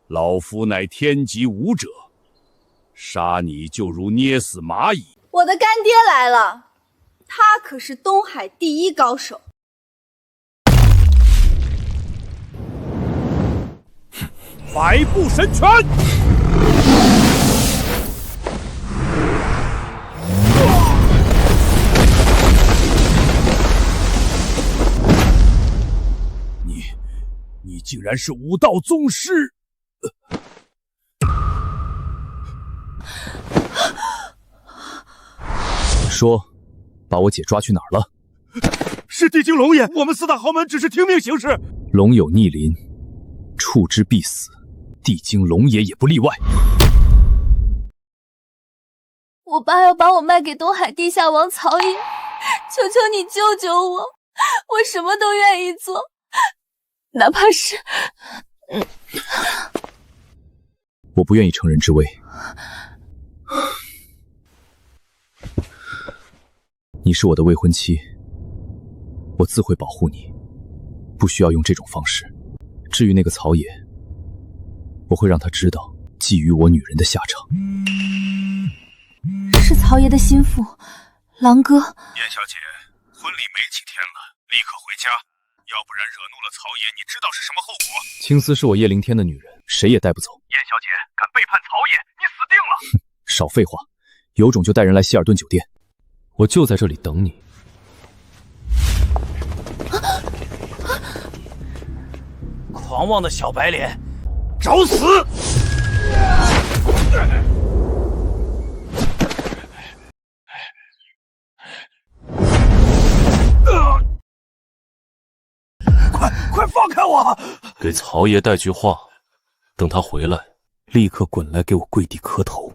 老夫乃天级武者，杀你就如捏死蚂蚁。我的干爹来了，他可是东海第一高手。百步神拳！你竟然是武道宗师！说，把我姐抓去哪儿了？是地精龙爷，我们四大豪门只是听命行事。龙有逆鳞，触之必死，地精龙爷也不例外。我爸要把我卖给东海地下王曹野，求求你救救我，我什么都愿意做，哪怕是……我不愿意乘人之危。你是我的未婚妻，我自会保护你，不需要用这种方式。至于那个曹野，我会让他知道觊觎我女人的下场。是曹爷的心腹，狼哥。燕小姐，婚礼没几天了，立刻回家，要不然惹怒了曹爷，你知道是什么后果？青丝是我叶凌天的女人，谁也带不走。燕小姐敢背叛曹爷，你死定了！少废话，有种就带人来希尔顿酒店，我就在这里等你。狂妄的小白脸，找死！快放开我！给曹爷带句话，等他回来，立刻滚来给我跪地磕头。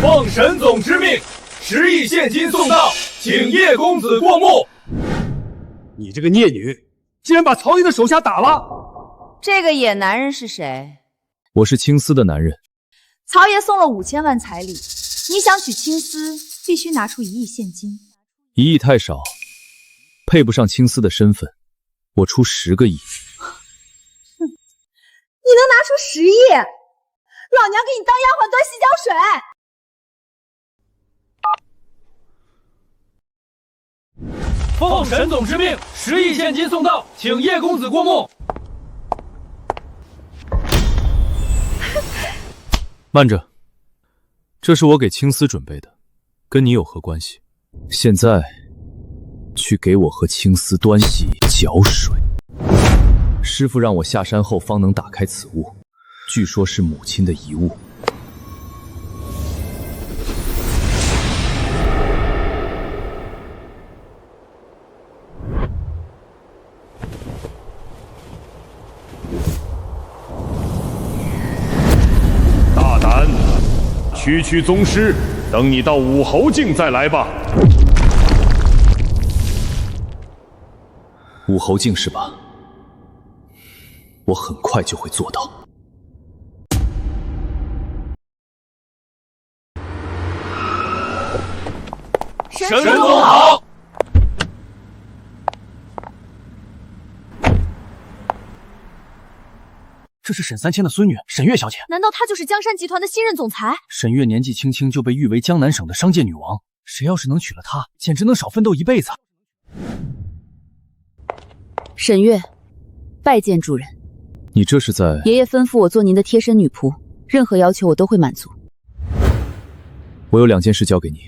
奉沈总之命，10亿现金送到，请叶公子过目。你这个孽女，竟然把曹爷的手下打了！这个野男人是谁？我是青丝的男人。曹爷送了5000万彩礼，你想娶青丝，必须拿出1亿现金。1亿太少，配不上青丝的身份，我出10个亿。你能拿出10亿？老娘给你当丫鬟端洗脚水！奉沈总之命，10亿现金送到，请叶公子过目。慢着，这是我给青丝准备的，跟你有何关系？现在去给我和青丝端洗脚水。师父让我下山后方能打开此物，据说是母亲的遗物。大胆！区宗师，等你到武侯境再来吧。武侯境是吧？我很快就会做到。沈总好。这是沈三千的孙女沈月小姐。难道她就是江山集团的新任总裁？沈月年纪轻轻就被誉为江南省的商界女王，谁要是能娶了她，简直能少奋斗一辈子。沈月，拜见主人。你这是在……爷爷吩咐我做您的贴身女仆，任何要求我都会满足。我有2件事交给你：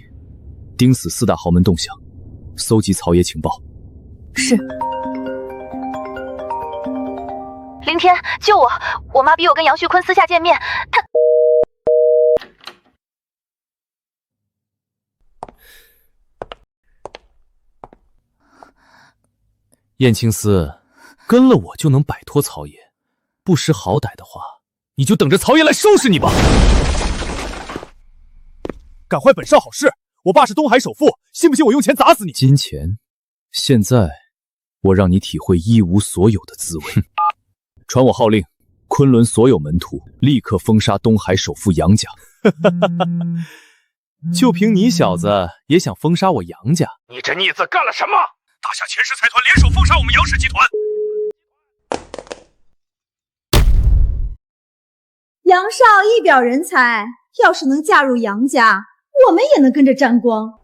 盯死4大豪门动向，搜集曹爷情报。是。凌天，救我！我妈逼我跟杨旭坤私下见面，她……燕青丝，跟了我就能摆脱曹爷，不识好歹的话，你就等着曹爷来收拾你吧！赶快本少好事！我爸是东海首富，信不信我用钱砸死你？金钱，现在我让你体会一无所有的滋味。传我号令，昆仑所有门徒立刻封杀东海首富杨家。就凭你小子也想封杀我杨家？你这逆子干了什么？大夏前10财团联手封杀我们杨氏集团。杨少一表人才，要是能嫁入杨家，我们也能跟着沾光。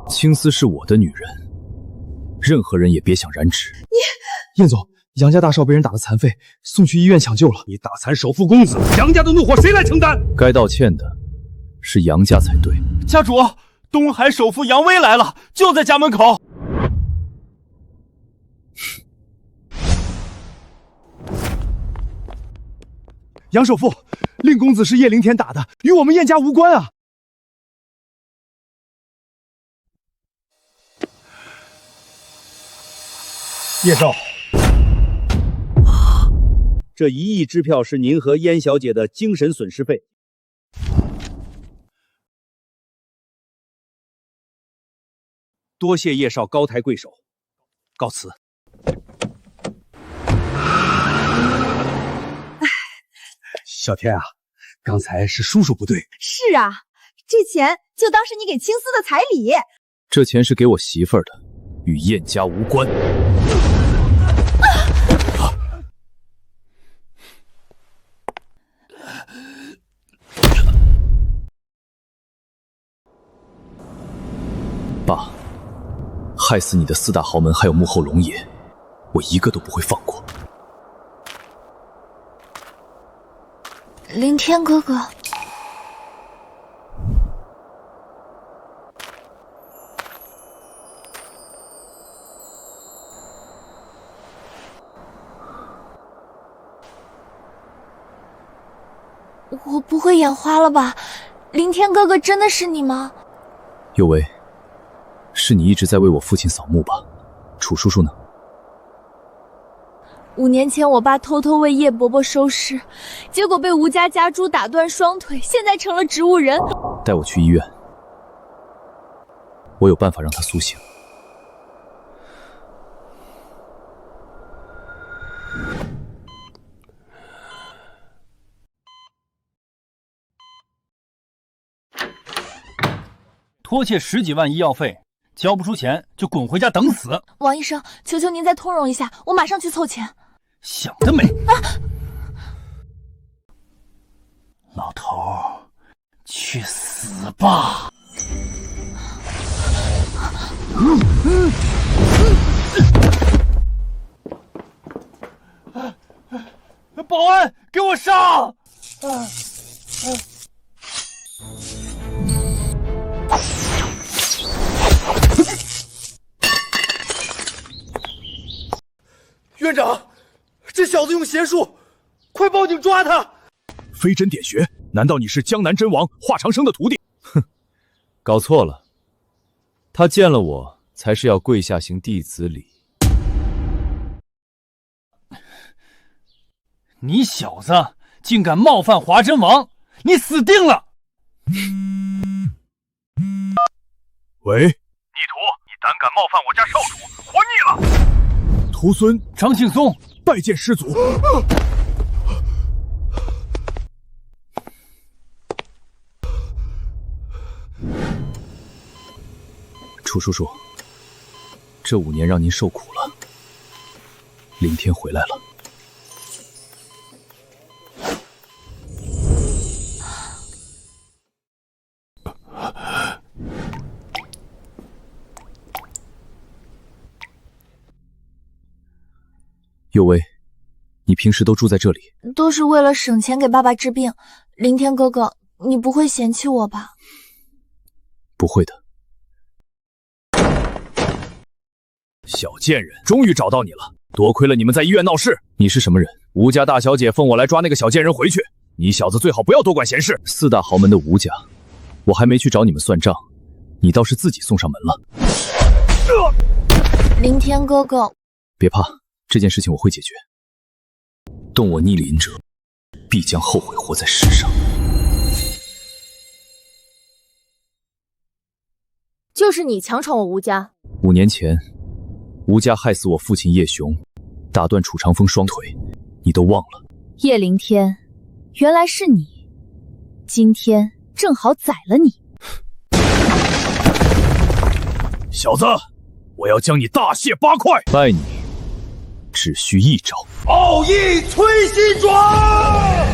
青丝是我的女人，任何人也别想染指。燕总，杨家大少被人打得残废，送去医院抢救了。你打残首富公子，杨家的怒火谁来承担？该道歉的是杨家才对。家主，东海首富杨威来了，就在家门口。杨首富，令公子是叶凌天打的，与我们燕家无关啊！叶少，这1亿支票是您和燕小姐的精神损失费。多谢叶少高抬贵手，告辞。小天啊，刚才是叔叔不对。是啊，这钱就当是你给青丝的彩礼。这钱是给我媳妇儿的，与燕家无关。爸，害死你的4大豪门还有幕后龙爷，我一个都不会放过。凌天哥哥，我不会眼花了吧？凌天哥哥真的是你吗？有为，是你一直在为我父亲扫墓吧？楚叔叔呢5年前，我爸偷偷为叶伯伯收尸，结果被吴家家猪打断双腿，现在成了植物人。带我去医院，我有办法让他苏醒。拖欠10几万医药费，交不出钱就滚回家等死。王医生，求求您再通融一下，我马上去凑钱。想得美！老头儿，去死吧！保安，给我上！院长，这小子用邪术，快报警抓他！飞针点穴，难道你是江南真王华长生的徒弟？哼，搞错了，他见了我才是要跪下行弟子礼。你小子竟敢冒犯华真王，你死定了！喂，逆徒，你胆敢冒犯我家少主，活腻了！徒孙张庆松拜见师祖。楚叔叔，这5年让您受苦了。凌天回来了。有为，你平时都住在这里？都是为了省钱给爸爸治病。凌天哥哥，你不会嫌弃我吧？不会的。小贱人，终于找到你了！多亏了你们在医院闹事。你是什么人？吴家大小姐奉我来抓那个小贱人回去。你小子最好不要多管闲事。4大豪门的吴家，我还没去找你们算账，你倒是自己送上门了。凌天哥哥，别怕，这件事情我会解决。动我逆鳞者，必将后悔活在世上。就是你强闯我吴家。5年前，吴家害死我父亲叶雄，打断楚长风双腿，你都忘了？叶凌天，原来是你，今天正好宰了你。小子，我要将你大卸八块！拜你，只需一招。奥义摧心爪。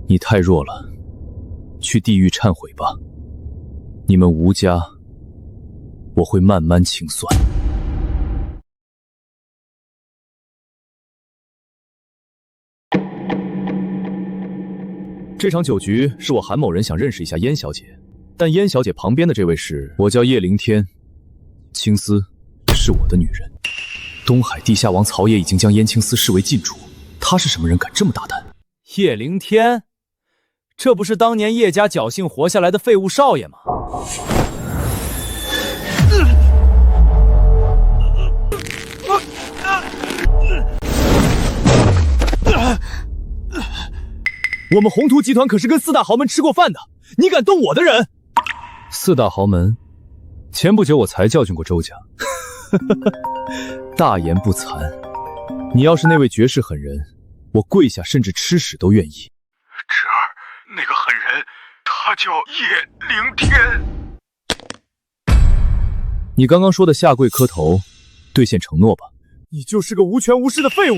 你太弱了，去地狱忏悔吧。你们吴家，我会慢慢清算。这场酒局是我韩某人想认识一下燕小姐，但燕小姐旁边的这位是我叫叶凌天，青丝是我的女人。东海地下王曹野已经将燕青丝视为禁主，他是什么人敢这么大胆？叶凌天，这不是当年叶家侥幸活下来的废物少爷吗？我们宏图集团可是跟四大豪门吃过饭的，你敢动我的人？四大豪门，前不久我才教训过周家，大言不惭。你要是那位绝世狠人，我跪下甚至吃屎都愿意。侄儿，那个狠人，他叫叶凌天。你刚刚说的下跪磕头，兑现承诺吧。你就是个无权无势的废物，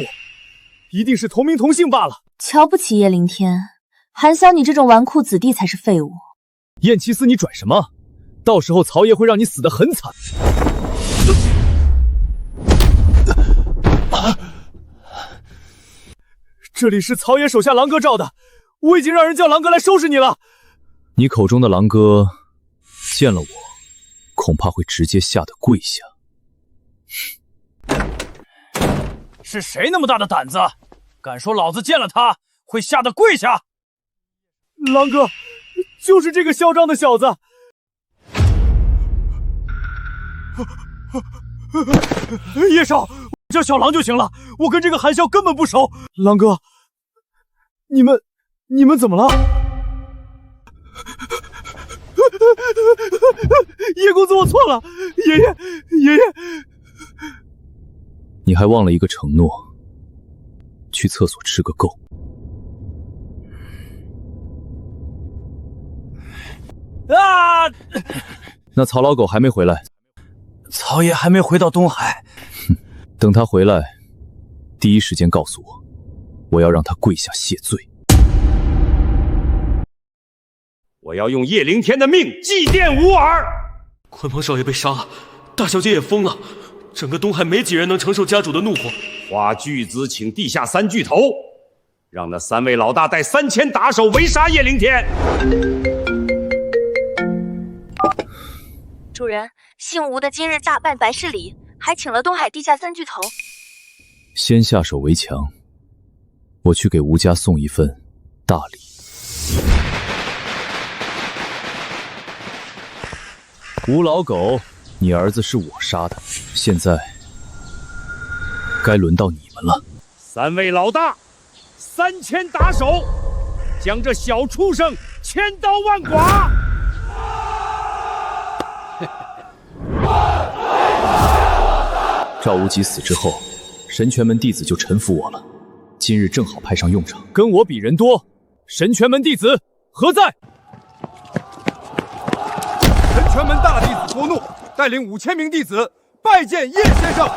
一定是同名同姓罢了。瞧不起叶凌天，韩潇你这种纨绔子弟才是废物。燕七思，你拽什么？到时候曹爷会让你死得很惨。这里是曹爷手下狼哥罩的，我已经让人叫狼哥来收拾你了。你口中的狼哥，见了我，恐怕会直接吓得跪下。是谁那么大的胆子，敢说老子见了他会吓得跪下？狼哥，就是这个嚣张的小子。叶少，叫小狼就行了，我跟这个韩潇根本不熟。狼哥，你们怎么了？叶公子，我错了，爷爷。你还忘了一个承诺，去厕所吃个够。啊！那曹老狗还没回来？曹爷还没回到东海。等他回来，第一时间告诉我，我要让他跪下谢罪。我要用叶凌天的命祭奠吴儿。鲲鹏少爷被杀了，大小姐也疯了，整个东海没几人能承受家主的怒火。花巨资请地下三巨头，让那三位老大带3000打手围杀叶凌天。主人，姓吴的今日大办白事礼，还请了东海地下三巨头。先下手为强，我去给吴家送一份大礼。吴老狗，你儿子是我杀的，现在该轮到你们了。三位老大，3000打手，将这小畜生千刀万剐。赵无极死之后，神拳门弟子就臣服我了，今日正好派上用场。跟我比人多，神拳门弟子何在？神拳门大弟子郭怒带领5000名弟子拜见叶先生。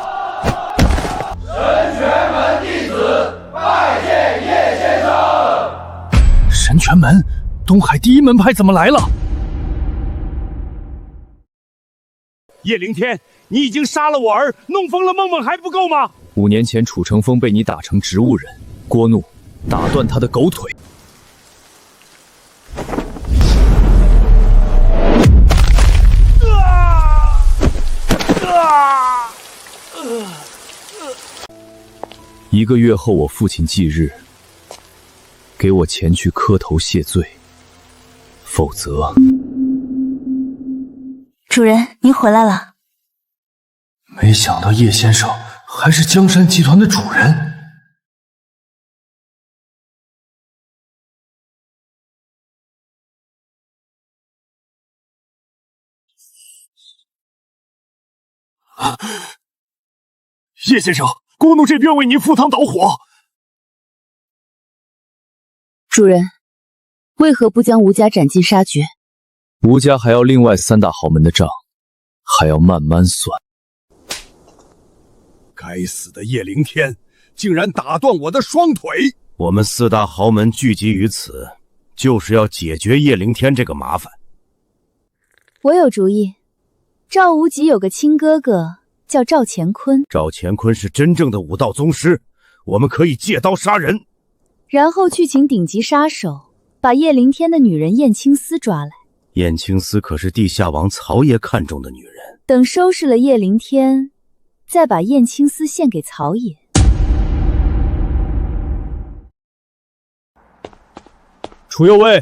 神拳门弟子拜见叶先生。神拳门，东海第一门派怎么来了？叶凌天，你已经杀了我儿，弄疯了梦梦还不够吗？5年前楚成风被你打成植物人，郭怒打断他的狗腿。1个月后，我父亲忌日，给我前去磕头谢罪，否则……主人，您回来了。没想到叶先生还是江山集团的主人。叶先生，国奴这边为您赴汤蹈火。主人，为何不将吴家斩尽杀绝？吴家还要另外3大豪门的账，还要慢慢算。该死的叶灵天，竟然打断我的双腿！我们4大豪门聚集于此，就是要解决叶灵天这个麻烦。我有主意，赵无极有个亲哥哥叫赵乾坤，赵乾坤是真正的武道宗师，我们可以借刀杀人，然后去请顶级杀手把叶灵天的女人燕青丝抓来。燕青丝可是地下王曹爷看中的女人。等收拾了叶灵天，再把燕青丝献给曹爷。楚右卫，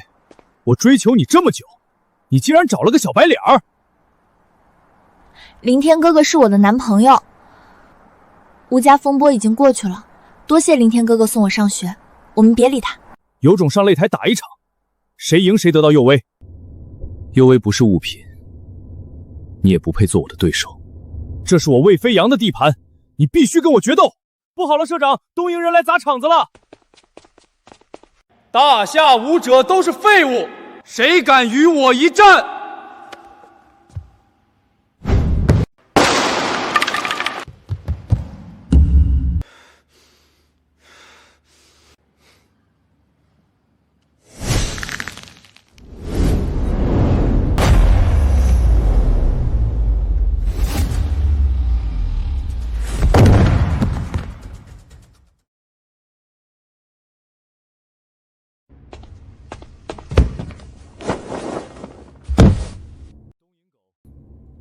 我追求你这么久，你竟然找了个小白脸儿！林天哥哥是我的男朋友，吴家风波已经过去了，多谢林天哥哥送我上学，我们别理他。有种上擂台打一场，谁赢谁得到右威。右威不是物品，你也不配做我的对手。这是我魏飞扬的地盘，你必须跟我决斗！不好了，社长，东瀛人来砸场子了！大夏武者都是废物，谁敢与我一战？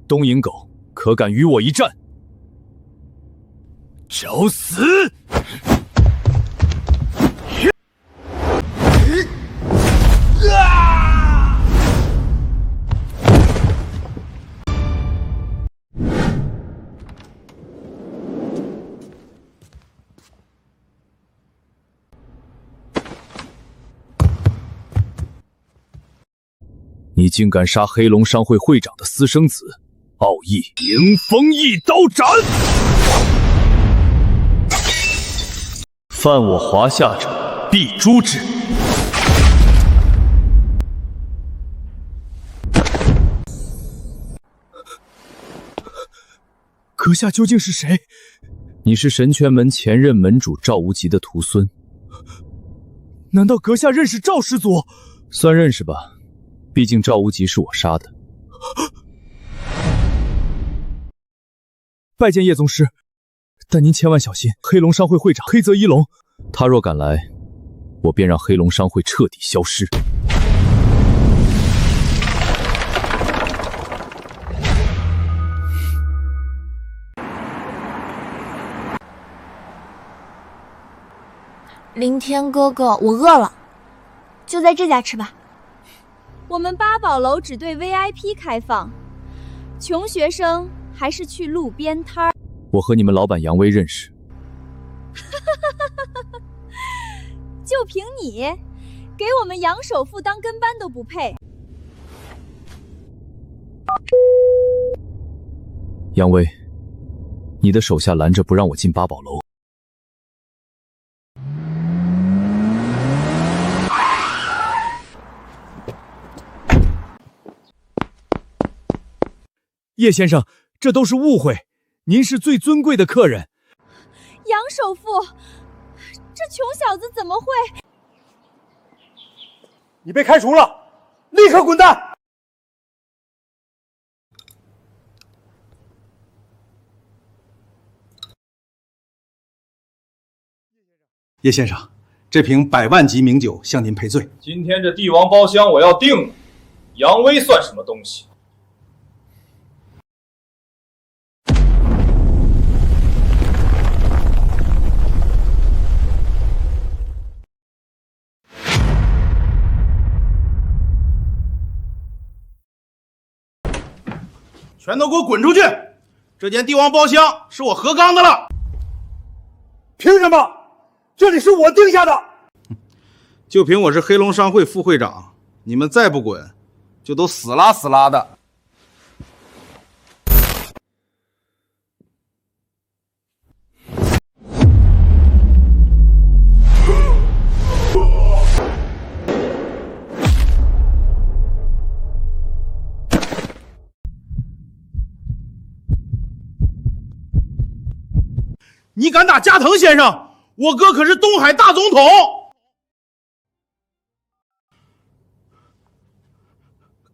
东瀛狗，可敢与我一战？找死！你竟敢杀黑龙商会会长的私生子！奥义迎风一刀斩，犯我华夏者，必诛之。阁下究竟是谁？你是神泉门前任门主赵无极的徒孙。难道阁下认识赵师祖？算认识吧，毕竟赵无极是我杀的。拜见叶宗师，但您千万小心，黑龙商会会长黑泽一龙，他若敢来，我便让黑龙商会彻底消失。林天哥哥，我饿了，就在这家吃吧。我们八宝楼只对 VIP 开放，穷学生还是去路边摊儿。我和你们老板杨威认识。就凭你，给我们杨首富当跟班都不配。杨威，你的手下拦着不让我进八宝楼。叶先生，这都是误会，您是最尊贵的客人。杨首富，这穷小子怎么会？你被开除了，立刻滚蛋！叶先生，这瓶100万级名酒向您赔罪。今天这帝王包厢我要定了，杨威算什么东西？全都给我滚出去！这间帝王包厢是我何刚的了。凭什么？这里是我定下的。就凭我是黑龙商会副会长，你们再不滚，就都死拉死拉的。你敢打加藤先生？我哥可是东海大总统。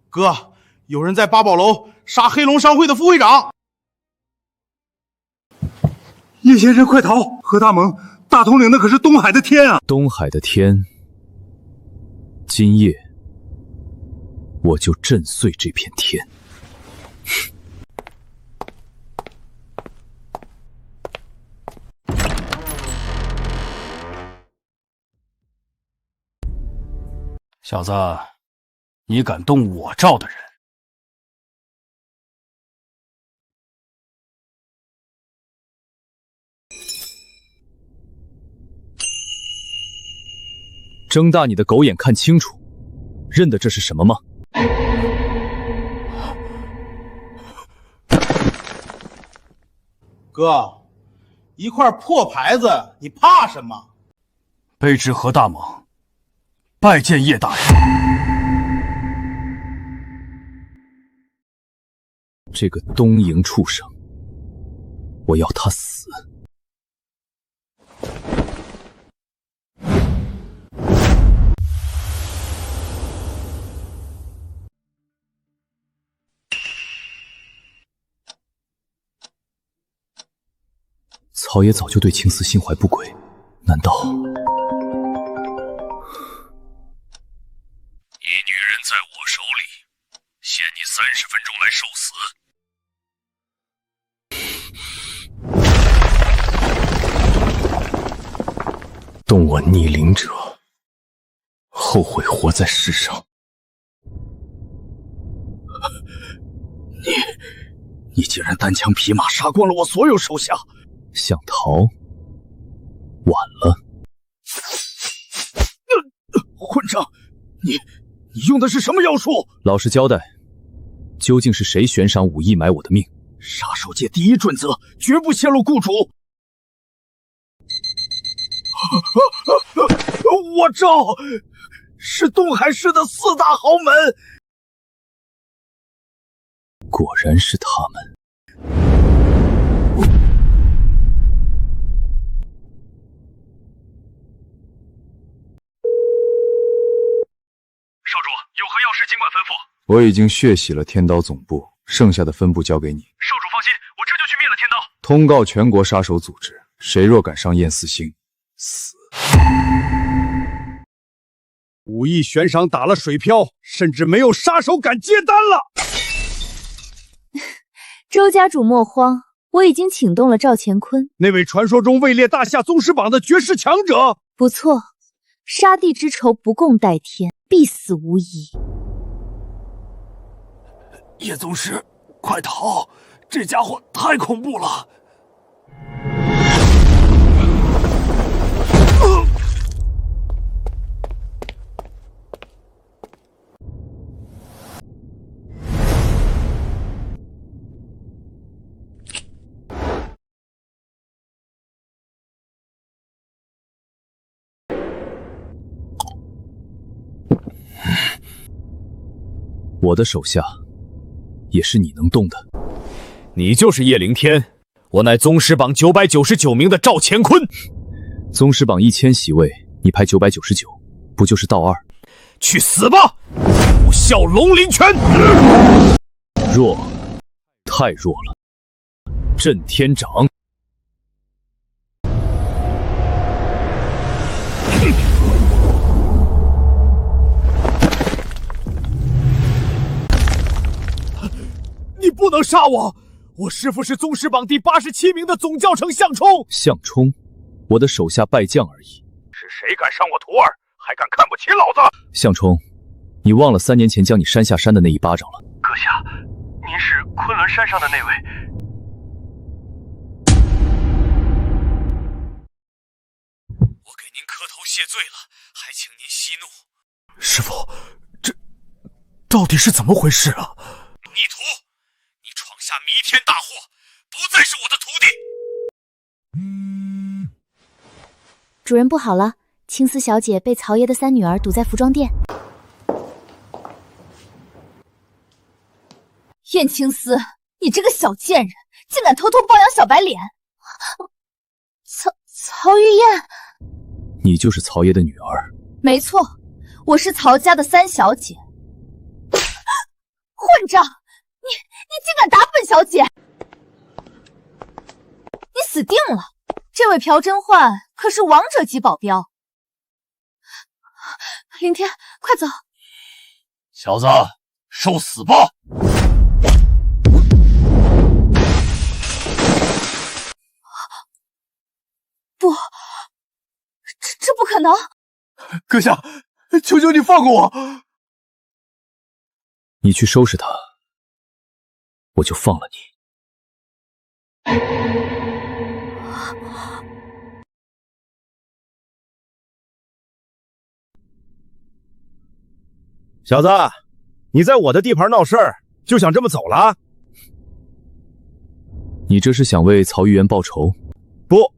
哥，有人在八宝楼杀黑龙商会的副会长。叶先生，快逃！何大猛，大统领那可是东海的天啊！东海的天，今夜我就震碎这片天。小子，你敢动我罩的人？睁大你的狗眼看清楚，认得这是什么吗？哥，一块破牌子，你怕什么？卑职何大猛，拜见叶大人。这个东瀛畜生，我要他死！曹爷早就对青丝心怀不轨，难道……你女人在我手里，限你30分钟来受死。动我逆鳞者，后悔活在世上。你竟然单枪匹马杀光了我所有手下！想逃，晚了。混账！你用的是什么妖术？老实交代，究竟是谁悬赏5亿买我的命？杀手界第一准则，绝不泄露雇主。我罩，是东海市的4大豪门。果然是他们。少主，有何要事尽管吩咐。我已经血洗了天刀总部，剩下的分部交给你。少主放心，我这就去灭了天刀。通告全国杀手组织，谁若敢伤燕四星，死。5亿悬赏打了水漂，甚至没有杀手敢接单了。周家主莫慌，我已经请动了赵乾坤，那位传说中位列大夏宗师榜的绝世强者。不错，杀弟之仇不共戴天，必死无疑。叶宗师，快逃！这家伙太恐怖了。我的手下也是你能动的。你就是叶凌天，我乃宗师榜999名的赵乾坤。宗师榜1000席位，你排999，不就是倒2？去死吧！不孝龙鳞拳！弱，太弱了。震天掌！你不能杀我！我师父是宗师榜第87名的总教程项冲。项冲，我的手下败将而已。是谁敢伤我徒儿，还敢看不起老子？项冲，你忘了3年前将你扇下山的那一巴掌了？阁下，您是昆仑山上的那位？我给您磕头谢罪了，还请您息怒。师傅，这到底是怎么回事啊？逆徒，你闯下弥天大祸，不再是我的徒弟。主人不好了，青丝小姐被曹爷的三女儿堵在服装店。燕青丝，你这个小贱人，竟敢偷偷包养小白脸！曹玉燕，你就是曹爷的女儿？没错，我是曹家的三小姐。混账！你竟敢打本小姐！你死定了！这位朴真焕可是王者级保镖。凌天，快走！小子，受死吧！不，这不可能！阁下，求求你放过我！你去收拾他，我就放了你。小子，你在我的地盘闹事儿，就想这么走了？你这是想为曹玉元报仇？不，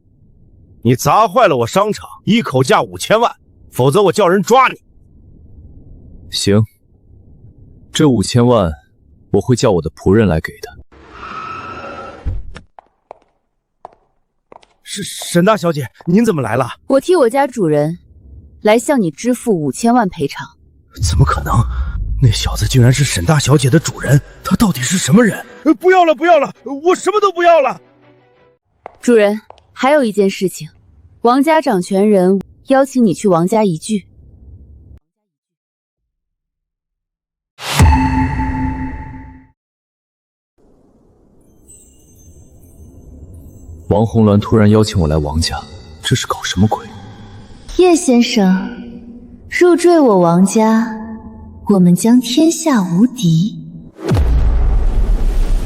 你砸坏了我商场，一口价5000万，否则我叫人抓你。行，这5000万我会叫我的仆人来给的。沈大小姐，您怎么来了？我替我家主人来向你支付5000万赔偿。怎么可能？那小子竟然是沈大小姐的主人，他到底是什么人？不要了，不要了，我什么都不要了。主人，还有一件事情，王家掌权人邀请你去王家一聚。王红鸾突然邀请我来王家，这是搞什么鬼？叶先生，入赘我王家，我们将天下无敌。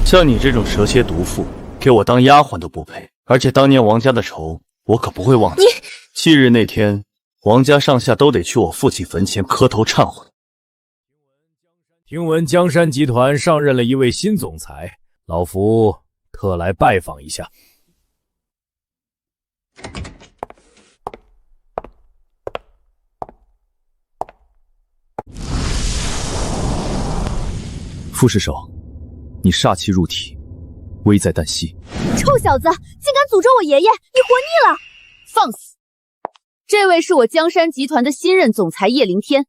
像你这种蛇蝎毒妇，给我当丫鬟都不配。而且当年王家的仇，我可不会忘记。忌日那天，王家上下都得去我父亲坟前磕头忏悔。听闻江山集团上任了一位新总裁，老夫特来拜访一下。副尸首，你煞气入体，危在旦夕。臭小子，竟敢诅咒我爷爷，你活腻了！放肆！这位是我江山集团的新任总裁叶凌天。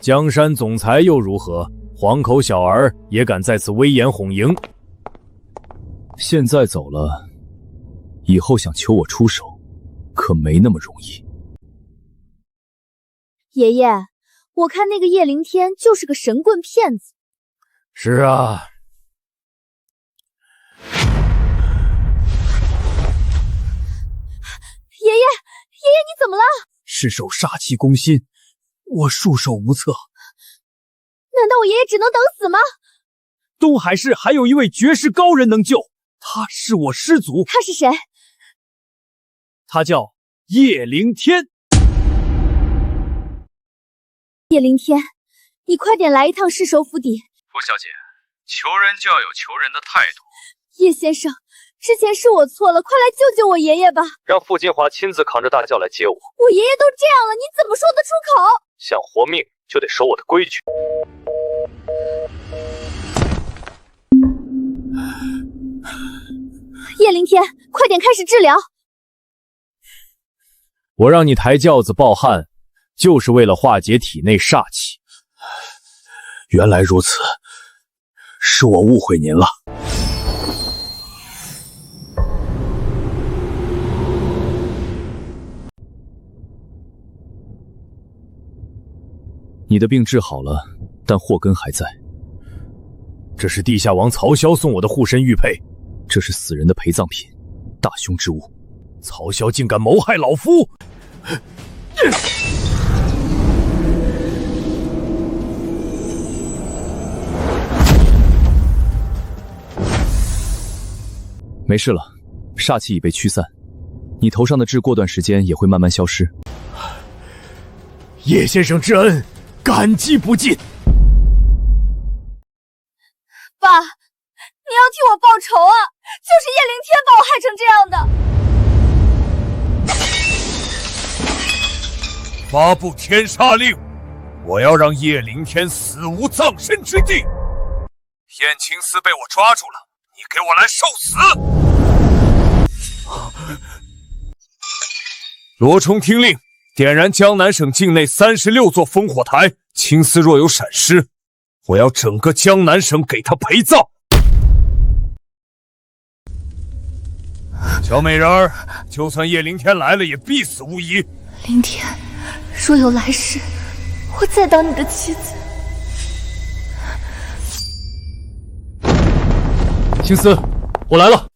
江山总裁又如何？黄口小儿也敢在此危言哄迎？现在走了，以后想求我出手，可没那么容易。爷爷，我看那个叶凌天就是个神棍骗子。是啊。爷爷，你怎么了？尸首煞气攻心，我束手无策。难道我爷爷只能等死吗？东海市还有一位绝世高人能救，他是我师祖。他是谁？他叫叶凌天。叶凌天，你快点来一趟尸首府邸。傅小姐，求人就要有求人的态度。叶先生，之前是我错了，快来救救我爷爷吧！让傅金华亲自扛着大轿来接我。我爷爷都这样了，你怎么说得出口？想活命就得守我的规矩。叶凌天，快点开始治疗！我让你抬轿子抱汗，就是为了化解体内煞气。原来如此，是我误会您了。你的病治好了，但祸根还在。这是地下王曹骁送我的护身玉佩，这是死人的陪葬品，大凶之物。曹骁竟敢谋害老夫！没事了，煞气已被驱散，你头上的痣过段时间也会慢慢消失。叶先生之恩，感激不尽。爸，你要替我报仇啊！就是叶灵天把我害成这样的。发布天杀令，我要让叶灵天死无葬身之地。燕青丝被我抓住了，你给我来受死！罗冲听令，点燃江南省境内36座烽火台。青丝若有闪失，我要整个江南省给他陪葬。小美人儿，就算叶灵天来了，也必死无疑。灵天，若有来世，我再当你的妻子。青丝，我来了。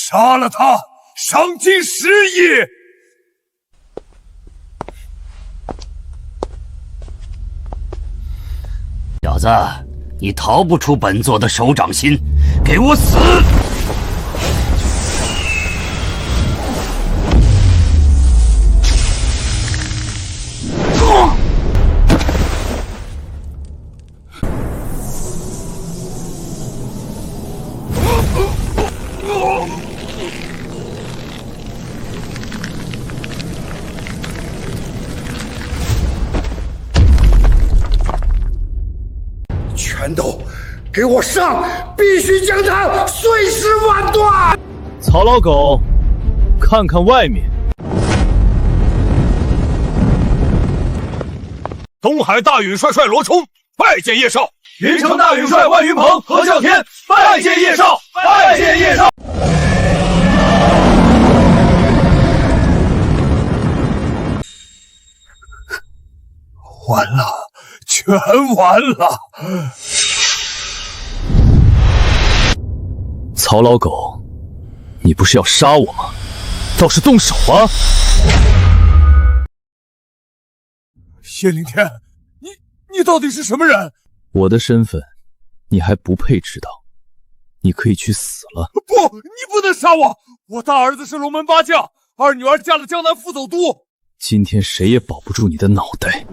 杀了他，赏金10亿。小子，你逃不出本座的手掌心，给我死！拳头，给我上！必须将他碎尸万段！曹老狗，看看外面。东海大元帅罗冲拜见叶少。云城大元帅万云鹏、何啸天拜见叶少，拜见叶少。完了，全完了！曹老狗，你不是要杀我吗？倒是动手啊！叶灵天，你到底是什么人？我的身份，你还不配知道。你可以去死了！不，你不能杀我！我大儿子是龙门八将，二女儿嫁了江南副总督。今天谁也保不住你的脑袋！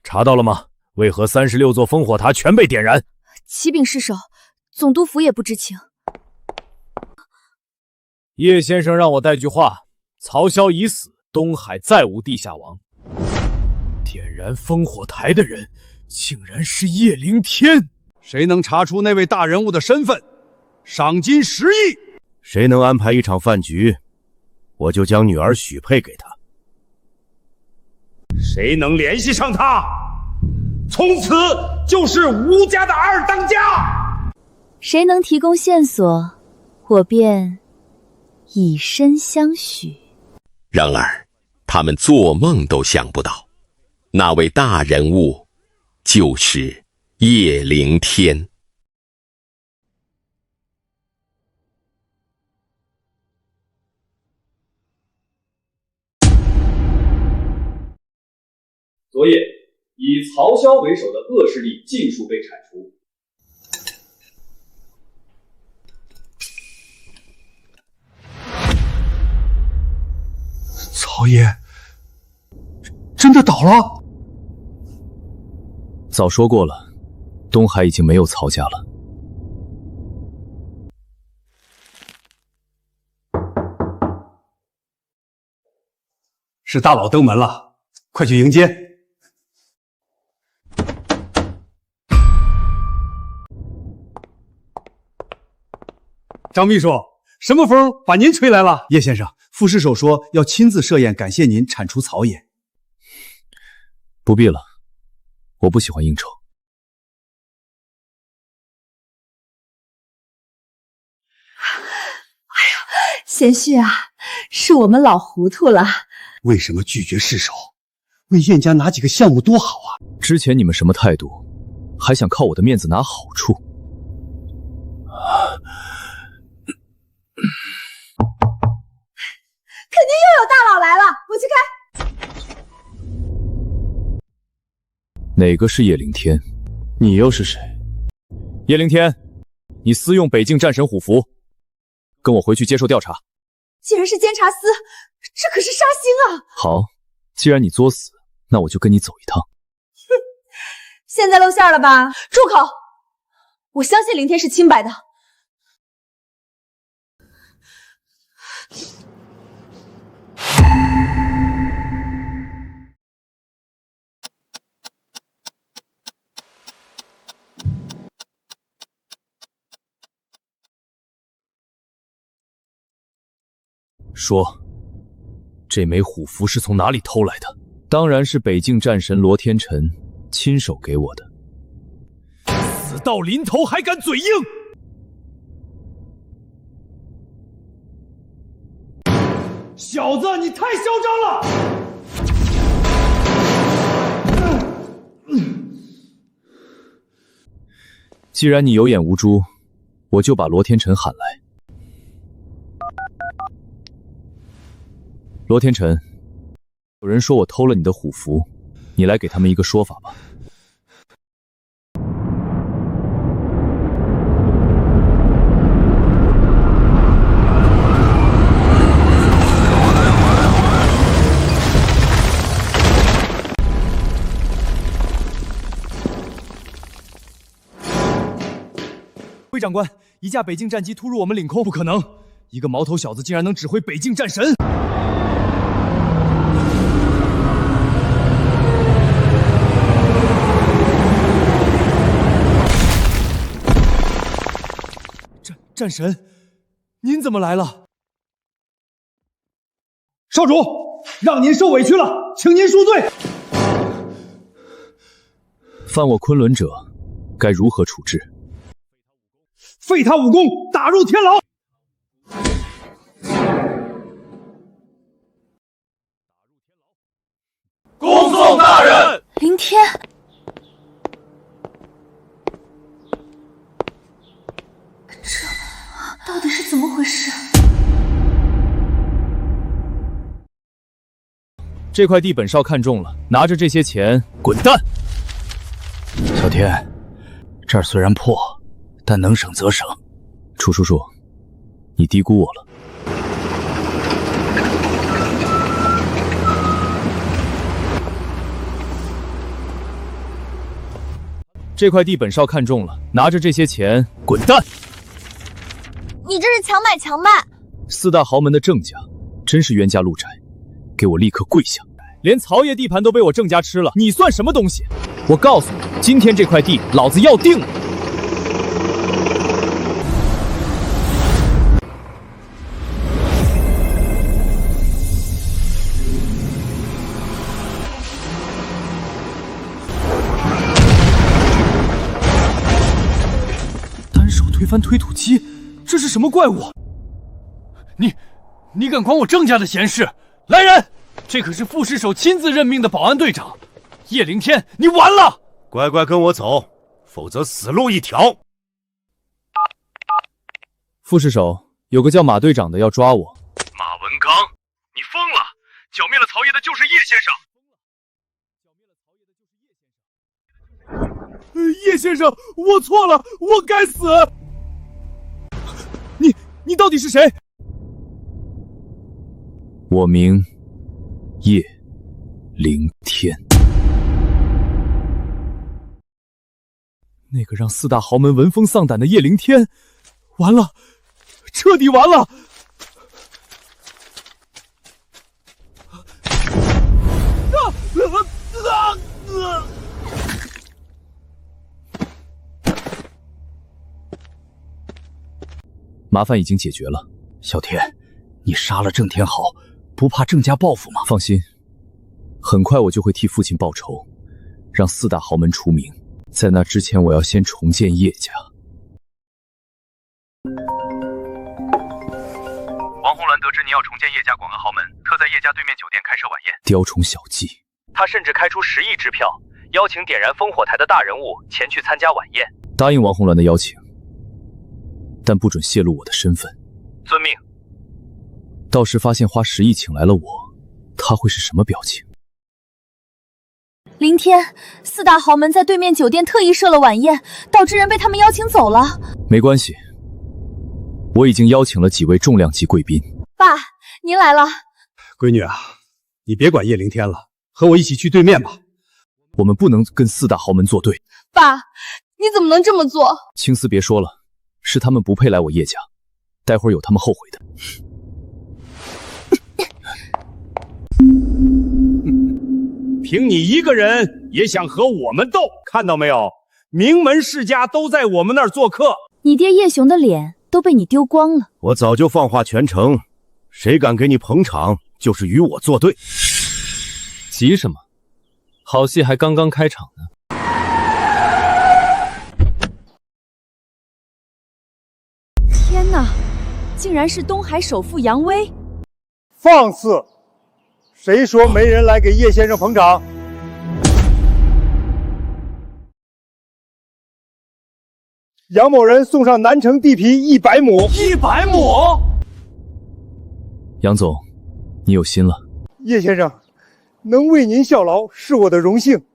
查到了吗？为何36座烽火塔全被点燃？启禀师首，总督府也不知情。叶先生让我带句话：曹骁已死，东海再无地下王。点燃烽火台的人，竟然是叶灵天！谁能查出那位大人物的身份，赏金10亿。谁能安排一场饭局，我就将女儿许配给他。谁能联系上他，从此就是吴家的二当家。谁能提供线索，我便以身相许。然而，他们做梦都想不到，那位大人物就是叶灵天。昨夜，以曹骁为首的恶势力尽数被铲除。曹爷，真的倒了？早说过了，东海已经没有曹家了。是大佬登门了，快去迎接。张秘书，什么风把您吹来了？叶先生，副师首说要亲自设宴感谢您铲除曹爷。不必了，我不喜欢应酬。贤婿啊，是我们老糊涂了。为什么拒绝释手？为燕家拿几个项目多好啊！之前你们什么态度？还想靠我的面子拿好处？肯定哪个是叶凌天？你又是谁？叶凌天，你私用北境战神虎符，跟我回去接受调查。既然是监察司，这可是杀星啊！好，既然你作死，那我就跟你走一趟。哼，现在露馅了吧？住口！我相信凌天是清白的。说，这枚虎符是从哪里偷来的？当然是北境战神罗天辰亲手给我的。死到临头还敢嘴硬！小子，你太嚣张了！既然你有眼无珠，我就把罗天辰喊来。罗天辰，有人说我偷了你的虎符，你来给他们一个说法吧。魏长官，一架北境战机突入我们领空，不可能！一个毛头小子竟然能指挥北境战神！战神，您怎么来了？少主，让您受委屈了，请您恕罪。犯我昆仑者，该如何处置？废他武功，打入天牢。恭送大人。凌天。到底是怎么回事？这块地本少看中了，拿着这些钱滚蛋！小天，这儿虽然破，但能省则省。楚叔叔，你低估我了。这块地本少看中了，拿着这些钱滚蛋！你这是强买强卖！四大豪门的郑家真是冤家路窄，给我立刻跪下！连曹爷地盘都被我郑家吃了，你算什么东西？我告诉你，今天这块地老子要定了！单手推翻推土机，这是什么怪物？你敢管我郑家的闲事？来人！这可是副尸首亲自任命的保安队长，叶凌天，你完了！乖乖跟我走，否则死路一条。副尸首，有个叫马队长的要抓我。马文刚，你疯了！剿灭了曹爷的就是叶先生。叶先生，我错了，我该死！你到底是谁？我名叶凌天，那个让四大豪门闻风丧胆的叶凌天，完了，彻底完了！麻烦已经解决了。小天，你杀了郑天豪，不怕郑家报复吗？放心，很快我就会替父亲报仇，让四大豪门除名。在那之前，我要先重建叶家。王红鸾得知你要重建叶家广安豪门，特在叶家对面酒店开设晚宴，雕虫小技。他甚至开出10亿支票，邀请点燃烽火台的大人物前去参加晚宴。答应王红鸾的邀请，但不准泄露我的身份。遵命。到时发现花10亿请来了我，他会是什么表情？凌天，四大豪门在对面酒店特意设了晚宴，导致人被他们邀请走了。没关系，我已经邀请了几位重量级贵宾。爸，您来了。闺女啊，你别管叶凌天了，和我一起去对面吧。我们不能跟四大豪门作对。爸，你怎么能这么做？青丝别说了，是他们不配来我叶家，待会儿有他们后悔的。凭你一个人也想和我们斗，看到没有？名门世家都在我们那儿做客。你爹叶雄的脸都被你丢光了。我早就放话全城，谁敢给你捧场，就是与我作对。急什么？好戏还刚刚开场呢。天哪，竟然是东海首富杨威！放肆！谁说没人来给叶先生捧场？杨某人送上南城地皮100亩。100亩！杨总，你有心了。叶先生，能为您效劳是我的荣幸。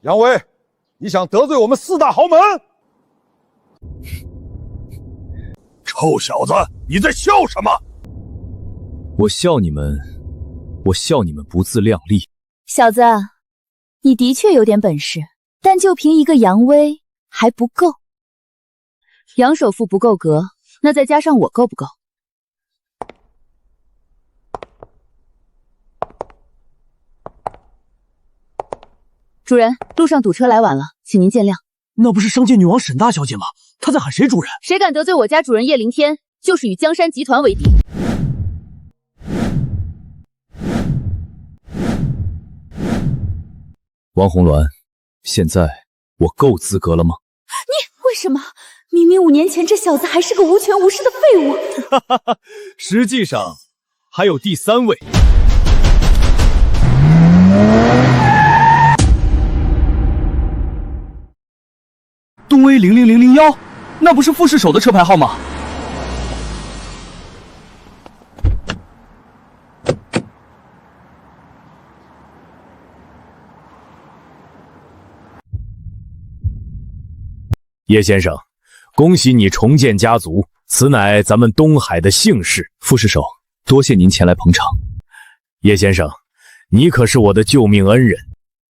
杨威，你想得罪我们四大豪门？臭小子，你在笑什么？我笑你们不自量力。小子，你的确有点本事，但就凭一个杨威还不够。杨首富不够格，那再加上我够不够？主人，路上堵车来晚了，请您见谅。那不是商界女王沈大小姐吗？她在喊谁主人？谁敢得罪我家主人叶凌天，就是与江山集团为敌。王红鸾，现在我够资格了吗？你为什么？明明5年前这小子还是个无权无势的废物。哈哈哈，实际上还有第3位。东威00001，那不是副市首的车牌号码？叶先生，恭喜你重建家族，此乃咱们东海的幸事。副市首，多谢您前来捧场。叶先生，你可是我的救命恩人，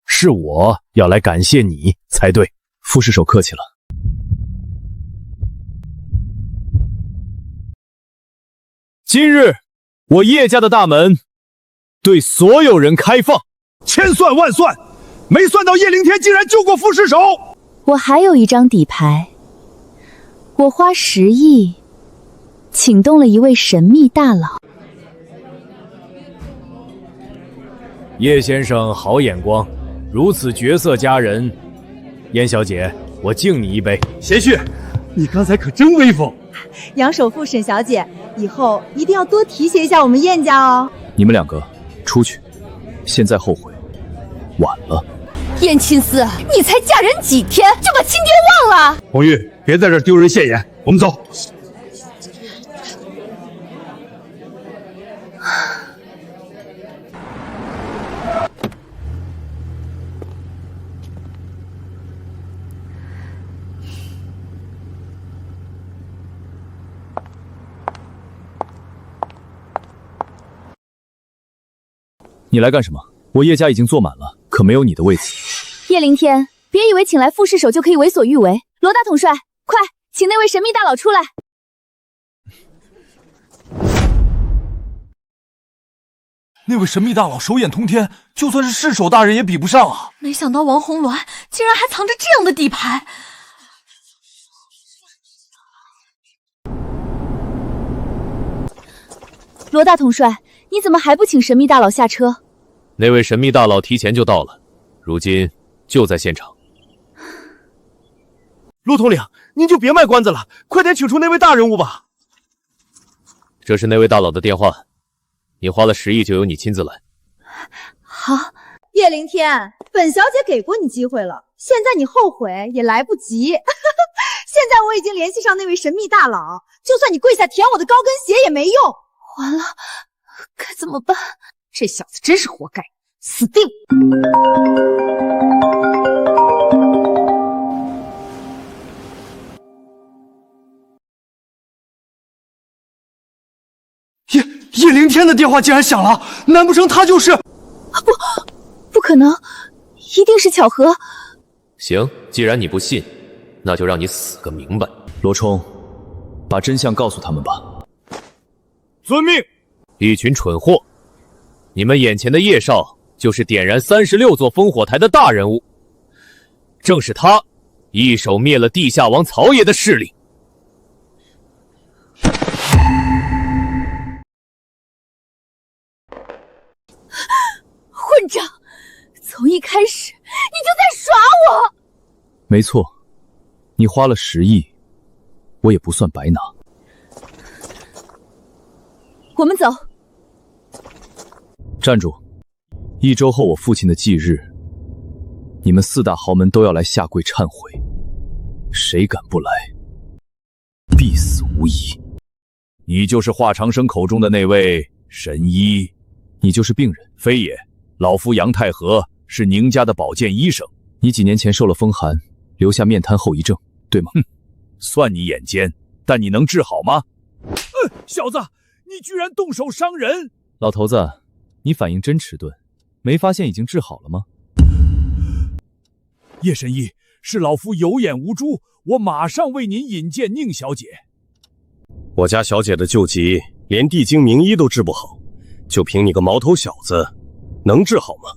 是我要来感谢你才对。副市首客气了。今日我叶家的大门对所有人开放。千算万算，没算到叶凌天竟然救过副市首。我还有一张底牌，我花10亿请动了一位神秘大佬。叶先生好眼光，如此绝色佳人，燕小姐，我敬你一杯。贤婿，你刚才可真威风。杨首富、沈小姐，以后一定要多提携一下我们燕家哦。你们2个出去，现在后悔晚了。燕青丝，你才嫁人几天就把亲爹忘了？红玉，别在这丢人现眼，我们走。你来干什么？我叶家已经坐满了，可没有你的位子。叶凌天，别以为请来副市首就可以为所欲为。罗大统帅，快请那位神秘大佬出来。那位神秘大佬手眼通天，就算是市首大人也比不上啊！没想到王红鸾竟然还藏着这样的底牌。罗大统帅，你怎么还不请神秘大佬下车？那位神秘大佬提前就到了，如今就在现场。陆统领，您就别卖关子了，快点请出那位大人物吧。这是那位大佬的电话，你花了10亿，就由你亲自来。好，叶凌天，本小姐给过你机会了，现在你后悔也来不及。现在我已经联系上那位神秘大佬，就算你跪下舔我的高跟鞋也没用。完了，该怎么办？这小子真是活该，死定！叶灵天的电话竟然响了，难不成他就是？不可能，一定是巧合。行，既然你不信，那就让你死个明白。罗冲，把真相告诉他们吧。遵命。一群蠢货，你们眼前的叶少就是点燃36座烽火台的大人物，正是他一手灭了地下王曹爷的势力。混账！从一开始你就在耍我。没错，你花了10亿，我也不算白拿。我们走。站住！1周后我父亲的忌日，你们4大豪门都要来下跪忏悔，谁敢不来，必死无疑。你就是华长生口中的那位神医，你就是病人。非也，老夫杨太和是宁家的保健医生。你几年前受了风寒，留下面瘫后遗症，对吗？算你眼尖，但你能治好吗？小子，你居然动手伤人！老头子，你反应真迟钝，没发现已经治好了吗？叶神医，是老夫有眼无珠，我马上为您引荐宁小姐。我家小姐的旧疾，连地经名医都治不好，就凭你个毛头小子，能治好吗？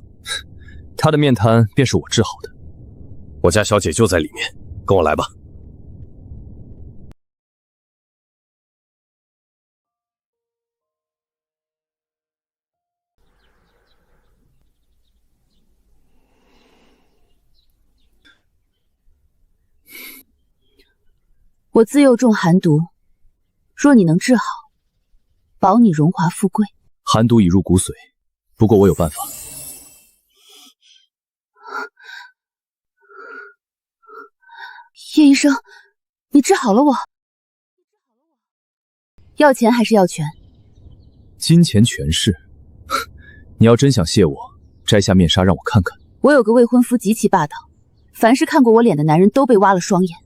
她的面瘫便是我治好的。我家小姐就在里面，跟我来吧。我自幼中寒毒，若你能治好，保你荣华富贵。寒毒已入骨髓，不过我有办法。叶医生，你治好了我。要钱还是要权？金钱权势。你要真想谢我，摘下面纱让我看看。我有个未婚夫极其霸道，凡是看过我脸的男人都被挖了双眼。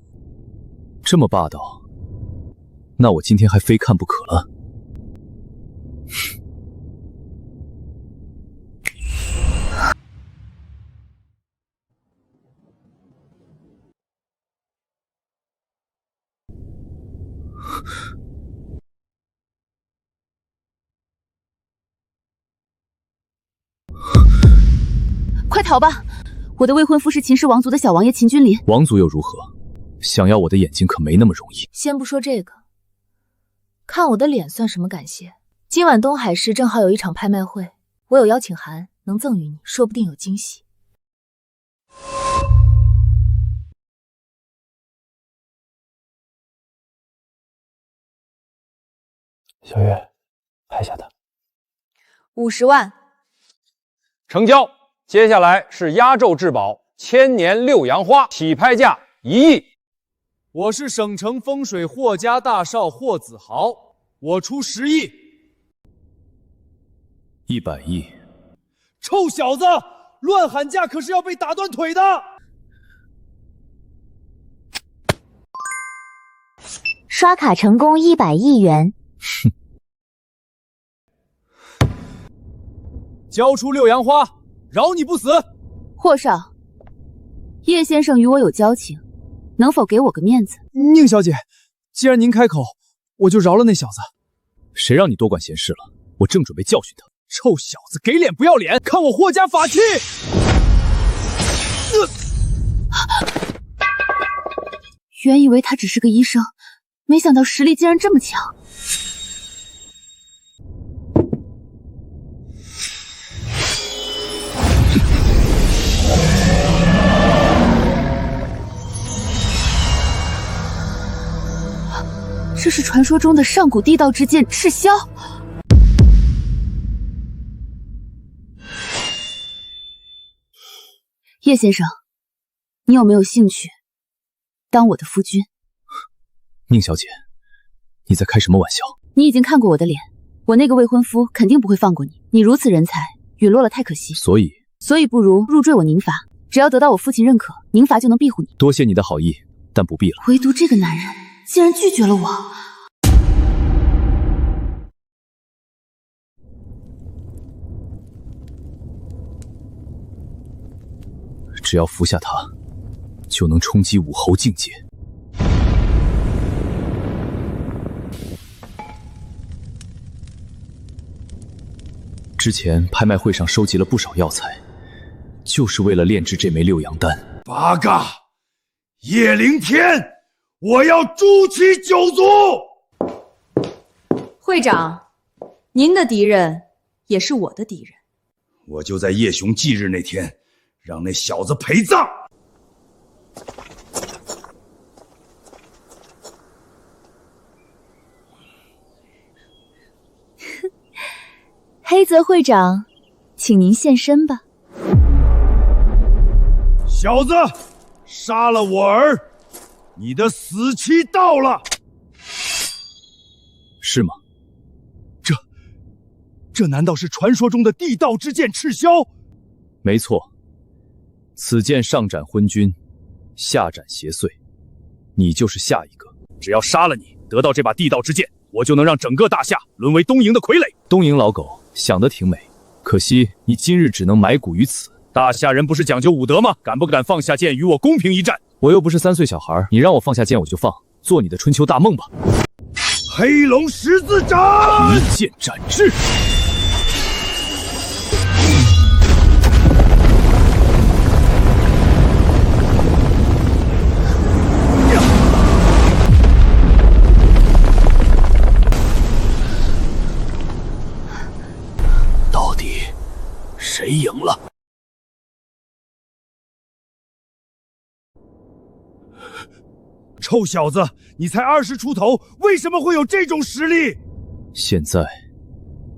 这么霸道，那我今天还非看不可了。快逃吧！我的未婚夫是秦氏王族的小王爷秦君临。王族又如何？想要我的眼睛可没那么容易。先不说这个，看我的脸算什么感谢？今晚东海市正好有一场拍卖会，我有邀请函能赠予你，说不定有惊喜。小月，拍下他。50万，成交。接下来是压轴至宝千年六杨花，起拍价1亿。我是省城风水霍家大少霍子豪，我出10亿。100亿。臭小子，乱喊价可是要被打断腿的。刷卡成功100亿元。哼。交出六杨花，饶你不死。霍少，叶先生与我有交情，能否给我个面子？宁小姐，既然您开口，我就饶了那小子。谁让你多管闲事了？我正准备教训他。臭小子，给脸不要脸，看我霍家法器！原以为他只是个医生，没想到实力竟然这么强。这是传说中的上古地道之剑赤霄。叶先生，你有没有兴趣当我的夫君？宁小姐，你在开什么玩笑？你已经看过我的脸，我那个未婚夫肯定不会放过你。你如此人才，陨落了太可惜。所以不如入赘我宁伐，只要得到我父亲认可，宁伐就能庇护你。多谢你的好意，但不必了。唯独这个男人竟然拒绝了我。只要服下它，就能冲击武侯境界。之前拍卖会上收集了不少药材，就是为了炼制这枚六阳丹。八嘎！叶灵天，我要诛其九族！会长，您的敌人也是我的敌人。我就在叶雄忌日那天，让那小子陪葬。黑泽会长，请您现身吧。小子，杀了我儿，你的死期到了。是吗？这难道是传说中的地道之剑赤霄？没错，此剑上斩昏君，下斩邪祟，你就是下一个。只要杀了你，得到这把地道之剑，我就能让整个大夏沦为东瀛的傀儡。东瀛老狗想得挺美，可惜你今日只能埋骨于此。大夏人不是讲究武德吗？敢不敢放下剑与我公平一战？我又不是3岁小孩，你让我放下剑我就放，做你的春秋大梦吧。黑龙十字斩，一剑斩之。到底谁赢了？臭小子，你才20出头，为什么会有这种实力？现在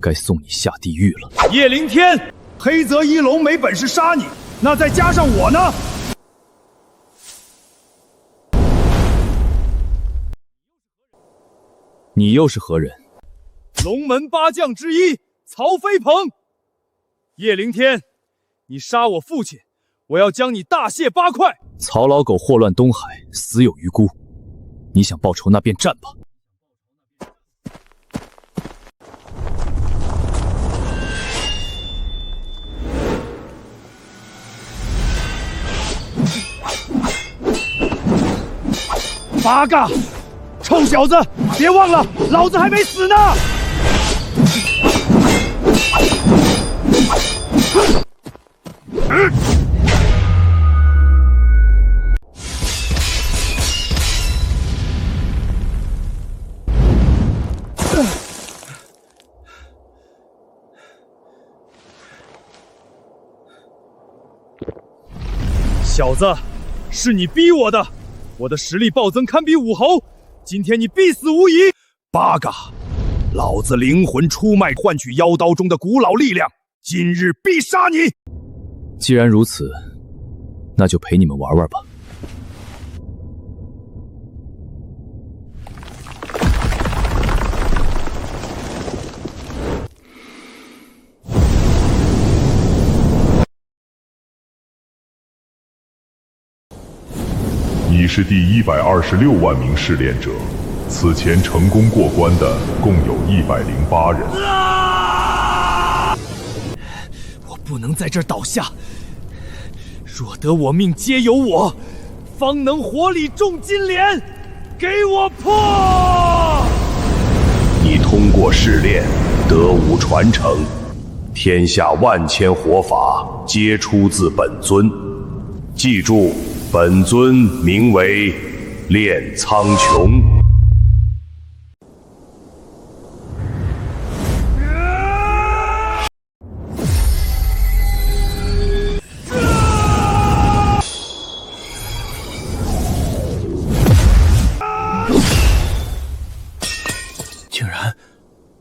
该送你下地狱了。叶灵天，黑泽一龙没本事杀你，那再加上我呢？你又是何人？龙门八将之一曹飞鹏。叶灵天，你杀我父亲，我要将你大卸8块。曹老狗祸乱东海，死有余辜。你想报仇，那便战吧。八嘎！臭小子，别忘了，老子还没死呢！小子，是你逼我的，我的实力暴增堪比武侯，今天你必死无疑。八嘎！老子灵魂出卖换取妖刀中的古老力量，今日必杀你！既然如此，那就陪你们玩玩吧。你是第126万名试炼者，此前成功过关的共有108人。我不能在这儿倒下，若得我命皆由我，方能活里中金莲。给我破！你通过试炼，得武传承，天下万千活法皆出自本尊。记住，本尊名为炼苍穹。竟然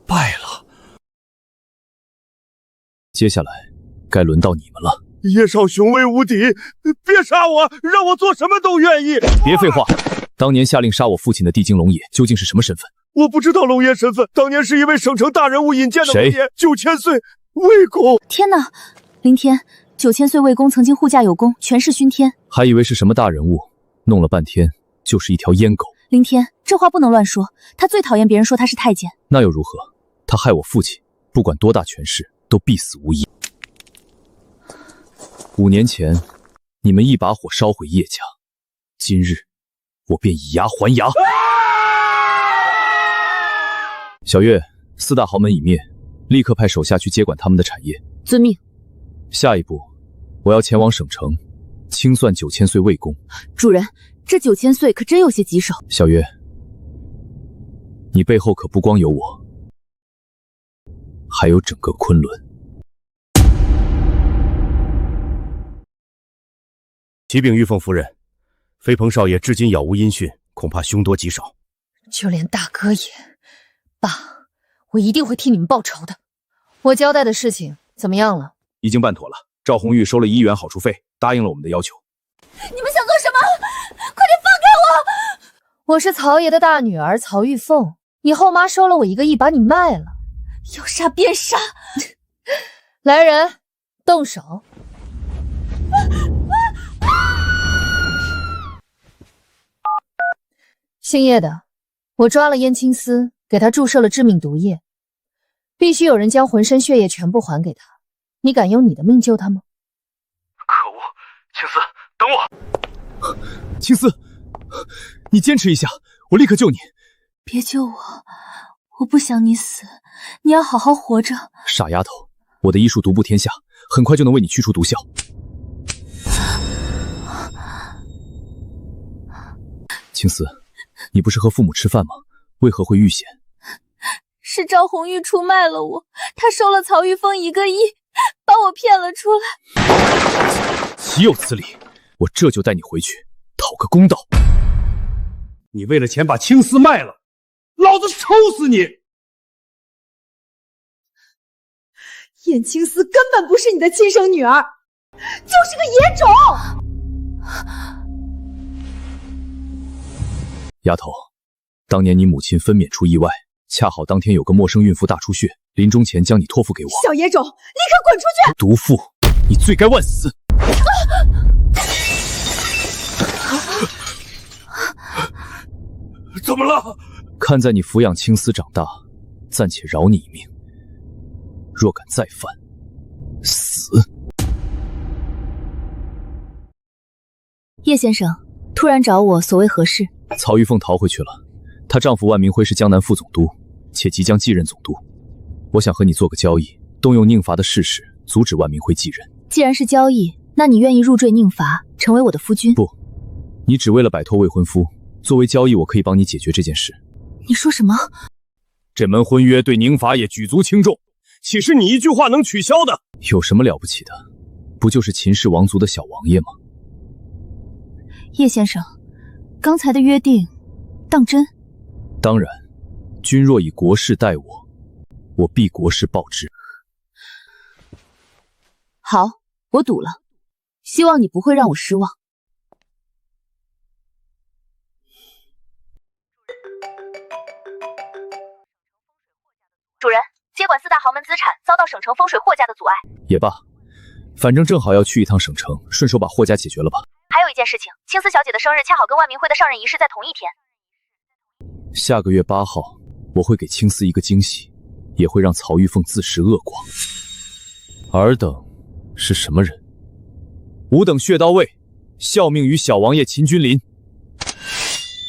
败了。接下来该轮到你们了。叶少雄威无敌，别杀我，让我做什么都愿意。别废话，当年下令杀我父亲的地精龙爷究竟是什么身份？我不知道龙爷身份，当年是一位省城大人物引荐的龙爷，9000岁，魏公！天哪，凌天，9000岁魏公曾经护驾有功，权势熏天，还以为是什么大人物，弄了半天就是一条阉狗。凌天，这话不能乱说，他最讨厌别人说他是太监。那又如何？他害我父亲，不管多大权势，都必死无疑。5年前，你们一把火烧毁叶家，今日我便以牙还牙。小月，4大豪门已灭，立刻派手下去接管他们的产业。遵命。下一步，我要前往省城，清算9000岁魏公。主人，这9000岁可真有些棘手。小月，你背后可不光有我，还有整个昆仑。启禀玉凤夫人，飞鹏少爷至今杳无音讯，恐怕凶多吉少。就连大哥也……爸，我一定会替你们报仇的。我交代的事情怎么样了？已经办妥了，赵红玉收了1亿元好处费，答应了我们的要求。你们想做什么？快点放开我！我是曹爷的大女儿曹玉凤，你后妈收了我1个亿，把你卖了，要杀便杀。来人，动手！姓叶的，我抓了燕青丝，给他注射了致命毒液，必须有人将浑身血液全部还给他。你敢用你的命救他吗？可恶，青丝，等我！青丝，你坚持一下，我立刻救你。别救我，我不想你死，你要好好活着。傻丫头，我的医术独步天下，很快就能为你驱除毒效。青丝，你不是和父母吃饭吗？为何会遇险？是赵红玉出卖了我，她收了曹玉凤1个亿，把我骗了出来。岂有此理！我这就带你回去讨个公道。你为了钱把青丝卖了，老子抽死你！燕青丝根本不是你的亲生女儿，就是个野种！丫头，当年你母亲分娩出意外，恰好当天有个陌生孕妇大出血，临终前将你托付给我。小野种，立刻滚出去！毒妇，你罪该万死！怎么了？看在你抚养青丝长大，暂且饶你一命。若敢再犯，死！叶先生突然找我，所谓何事？曹玉凤逃回去了，她丈夫万明辉是江南副总督，且即将继任总督。我想和你做个交易，动用宁伐的事实，阻止万明辉继任。既然是交易，那你愿意入赘宁伐，成为我的夫君？不，你只为了摆脱未婚夫。作为交易，我可以帮你解决这件事。你说什么？这门婚约对宁伐也举足轻重，岂是你一句话能取消的？有什么了不起的？不就是秦氏王族的小王爷吗？叶先生，刚才的约定当真？当然，君若以国事待我，我必国事报之。好，我赌了，希望你不会让我失望。主人，接管4大豪门资产遭到省城风水霍家的阻碍。也罢，反正正好要去一趟省城，顺手把霍家解决了吧。还有一件事情，青丝小姐的生日恰好跟万明辉的上任仪式在同一天。下个月8号，我会给青丝一个惊喜，也会让曹玉凤自食恶果。尔等是什么人？吾等血刀卫，效命于小王爷秦君临。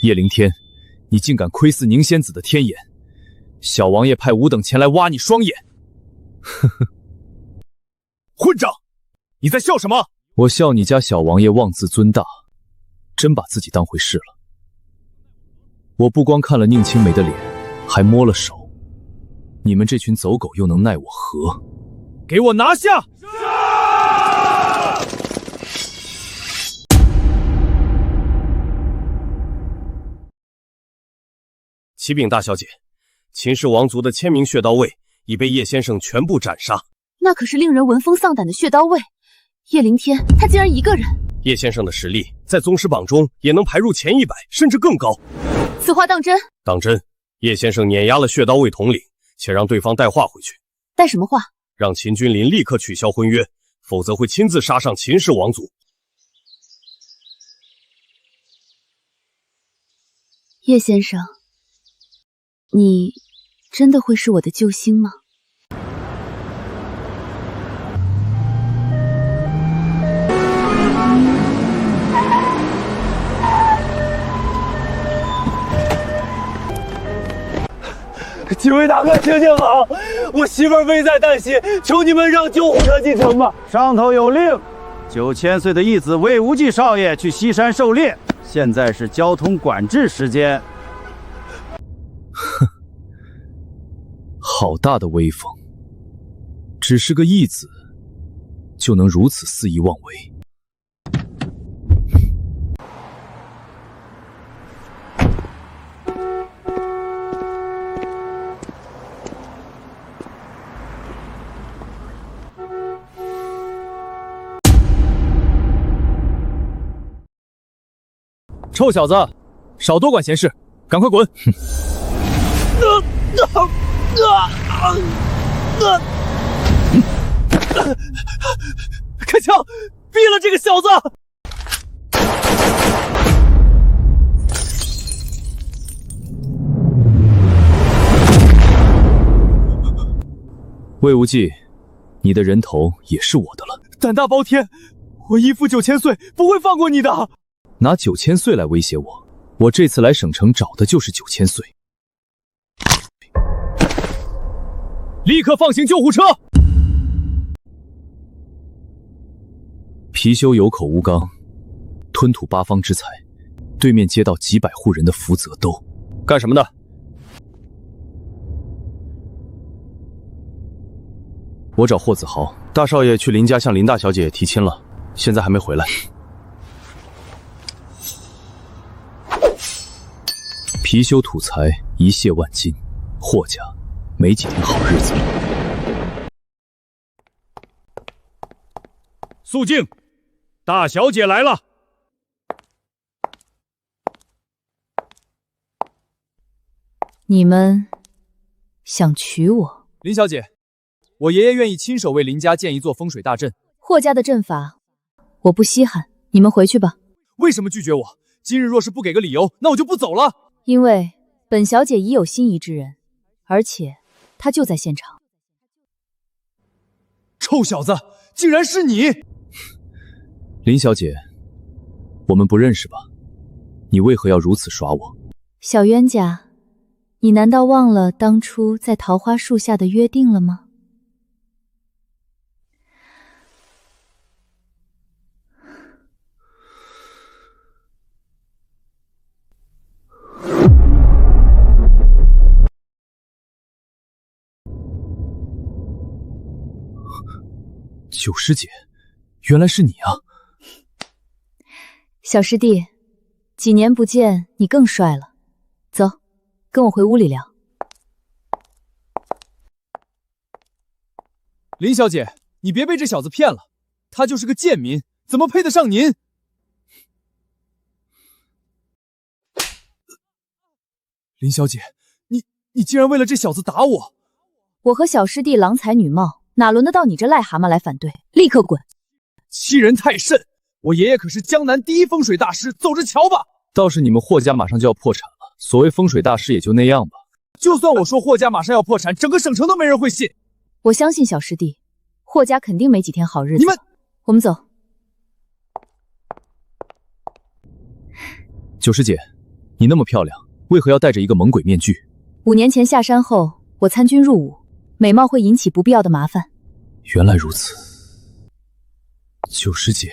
叶凌天，你竟敢窥伺宁仙子的天眼！小王爷派吾等前来挖你双眼。呵呵，混账！你在笑什么？我笑你家小王爷妄自尊大，真把自己当回事了。我不光看了宁青梅的脸，还摸了手。你们这群走狗又能奈我何？给我拿下！启禀大小姐，秦氏王族的1000名血刀卫已被叶先生全部斩杀。那可是令人闻风丧胆的血刀卫，叶凌天他竟然一个人。叶先生的实力在宗师榜中也能排入前100，甚至更高。此话当真？当真。叶先生碾压了血刀卫统领，且让对方带话回去。带什么话？让秦君临立刻取消婚约，否则会亲自杀上秦氏王族。叶先生，你真的会是我的救星吗？几位大哥，请好，我媳妇儿危在旦夕，求你们让救护车进城吧。上头有令，9000岁的义子魏无忌少爷去西山狩猎，现在是交通管制时间。哼，好大的威风！只是个义子，就能如此肆意妄为。臭小子，少多管闲事，赶快滚！开枪，毙了这个小子！魏无忌，你的人头也是我的了。胆大包天，我义父9000岁不会放过你的。拿9000岁来威胁我，我这次来省城找的就是9000岁。立刻放行救护车！貔貅有口无肛，吞吐八方之财，对面街道几百户人的福泽都干什么的？我找霍子豪大少爷去林家向林大小姐提亲了，现在还没回来。貔貅吐财一泻万金，霍家没几天好日子了。肃静，大小姐来了。你们想娶我？林小姐，我爷爷愿意亲手为林家建一座风水大阵。霍家的阵法我不稀罕，你们回去吧。为什么拒绝我？今日若是不给个理由，那我就不走了。因为本小姐已有心仪之人，而且他就在现场。臭小子，竟然是你！林小姐，我们不认识吧？你为何要如此耍我？小冤家，你难道忘了当初在桃花树下的约定了吗？九师姐，原来是你啊！小师弟，几年不见，你更帅了。走，跟我回屋里聊。林小姐，你别被这小子骗了，他就是个贱民，怎么配得上您？林小姐，你竟然为了这小子打我！我和小师弟郎才女貌，哪轮得到你这癞蛤蟆来反对？立刻滚！欺人太甚！我爷爷可是江南第一风水大师，走着瞧吧。倒是你们霍家马上就要破产了，所谓风水大师也就那样吧。就算我说霍家马上要破产，整个省城都没人会信。我相信小师弟，霍家肯定没几天好日子。你们，我们走。九师姐，你那么漂亮，为何要戴着一个猛鬼面具？5年前下山后，我参军入伍，美貌会引起不必要的麻烦。原来如此，九师姐。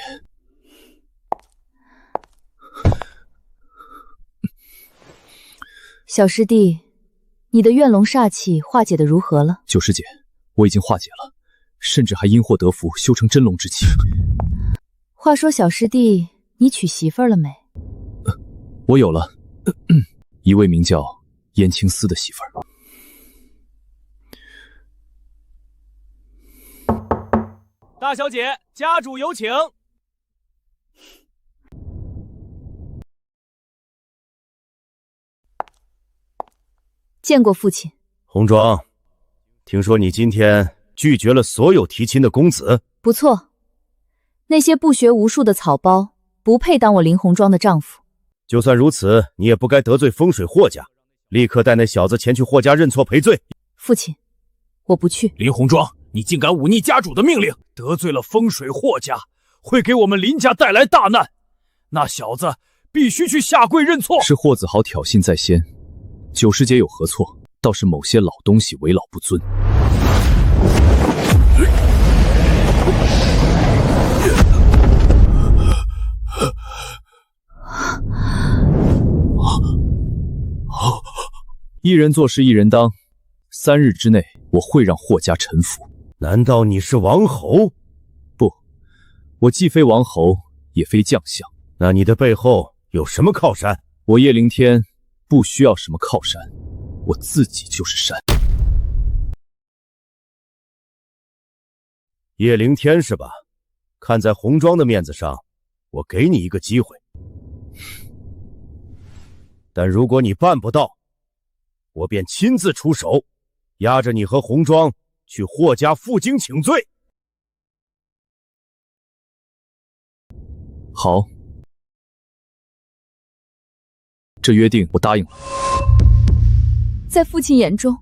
小师弟，你的怨龙煞气化解的如何了？九师姐，我已经化解了，甚至还因祸得福，修成真龙之气。话说小师弟，你娶媳妇儿了没？我有了，一位名叫燕青丝的媳妇儿。大小姐，家主有请。见过父亲。红妆，听说你今天拒绝了所有提亲的公子。不错，那些不学无术的草包不配当我林红妆的丈夫。就算如此，你也不该得罪风水霍家，立刻带那小子前去霍家认错赔罪。父亲，我不去。林红妆，你竟敢忤逆家主的命令，得罪了风水霍家，会给我们林家带来大难。那小子必须去下跪认错。是霍子豪挑衅在先，9师姐有何错？倒是某些老东西为老不尊。一人做事一人当，3日之内我会让霍家臣服。难道你是王侯？不，我既非王侯，也非将相。那你的背后有什么靠山？我叶凌天不需要什么靠山，我自己就是山。叶凌天是吧？看在红妆的面子上，我给你一个机会。但如果你办不到，我便亲自出手，押着你和红妆去霍家负荆请罪。好，这约定我答应了。在父亲眼中，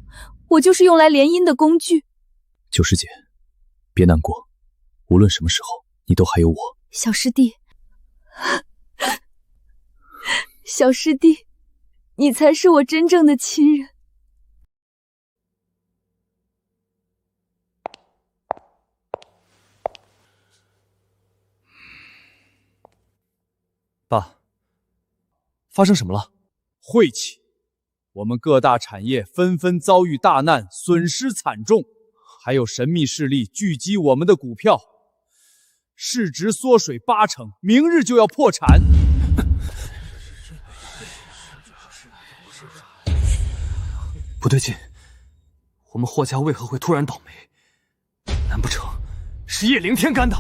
我就是用来联姻的工具。9师姐，别难过，无论什么时候，你都还有我。小师弟，小师弟，你才是我真正的亲人。爸，发生什么了？晦气，我们各大产业纷纷遭遇大难，损失惨重，还有神秘势力聚集我们的股票，市值缩水80%，明日就要破产。不对劲，我们霍家为何会突然倒霉？难不成是叶凌天干的？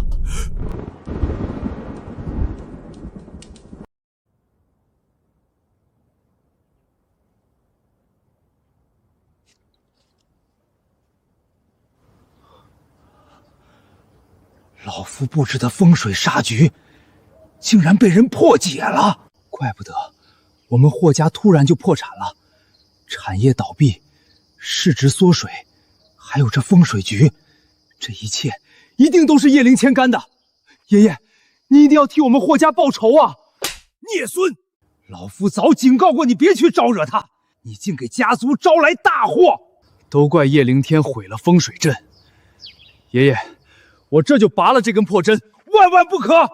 老夫布置的风水杀局，竟然被人破解了！怪不得我们霍家突然就破产了，产业倒闭，市值缩水，还有这风水局，这一切一定都是叶凌天干的。爷爷，你一定要替我们霍家报仇啊！孽孙，老夫早警告过你别去招惹他，你竟给家族招来大祸！都怪叶凌天毁了风水阵。爷爷，我这就拔了这根破针，万万不可！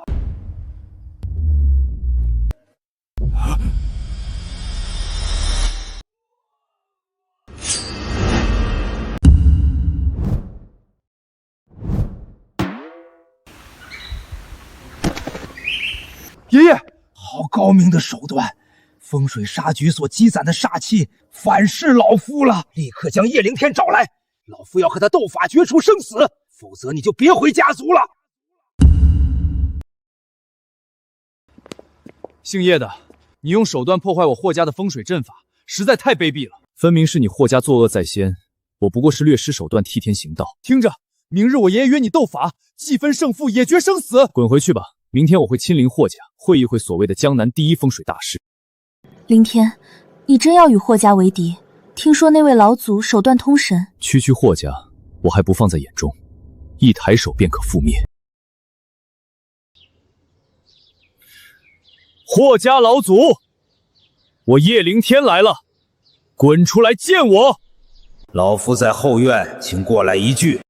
爷爷，好高明的手段！风水杀局所积攒的煞气反噬老夫了，立刻将叶凌天找来，老夫要和他斗法决出生死，否则你就别回家族了。姓叶的，你用手段破坏我霍家的风水阵法，实在太卑鄙了。分明是你霍家作恶在先，我不过是略施手段，替天行道。听着，明日我爷爷约你斗法，既分胜负，也决生死。滚回去吧！明天我会亲临霍家，会一会所谓的江南第一风水大师。凌天，你真要与霍家为敌？听说那位老祖手段通神，区区霍家，我还不放在眼中，一抬手便可覆灭。霍家老祖，我叶凌天来了，滚出来见我！老夫在后院，请过来一聚。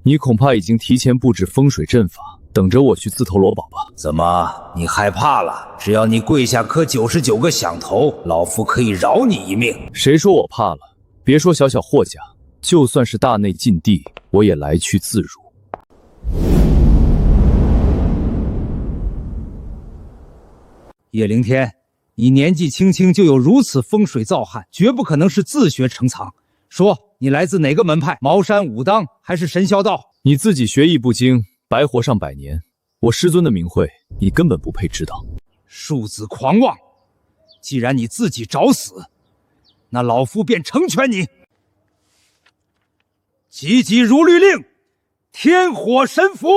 你恐怕已经提前布置风水阵法，等着我去自投罗网吧？怎么，你害怕了？只要你跪下磕99个响头，老夫可以饶你一命。谁说我怕了？别说小小霍家，就算是大内禁地，我也来去自如。叶凌天，你年纪轻轻就有如此风水造诣，绝不可能是自学成藏。说，你来自哪个门派？茅山武当还是神霄道？你自己学艺不精，白活上100年。我师尊的名讳，你根本不配知道。庶子狂妄！既然你自己找死，那老夫便成全你。急急如律令，天火神符。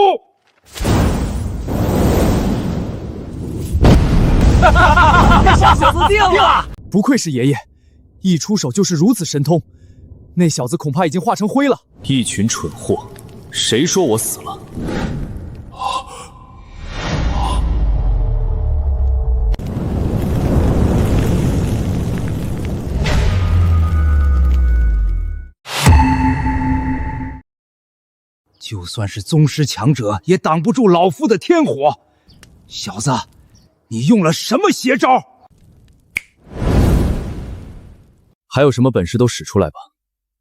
小小子定了！不愧是爷爷，一出手就是如此神通。那小子恐怕已经化成灰了。一群蠢货，谁说我死了？就算是宗师强者，也挡不住老夫的天火。小子，你用了什么邪招？还有什么本事都使出来吧，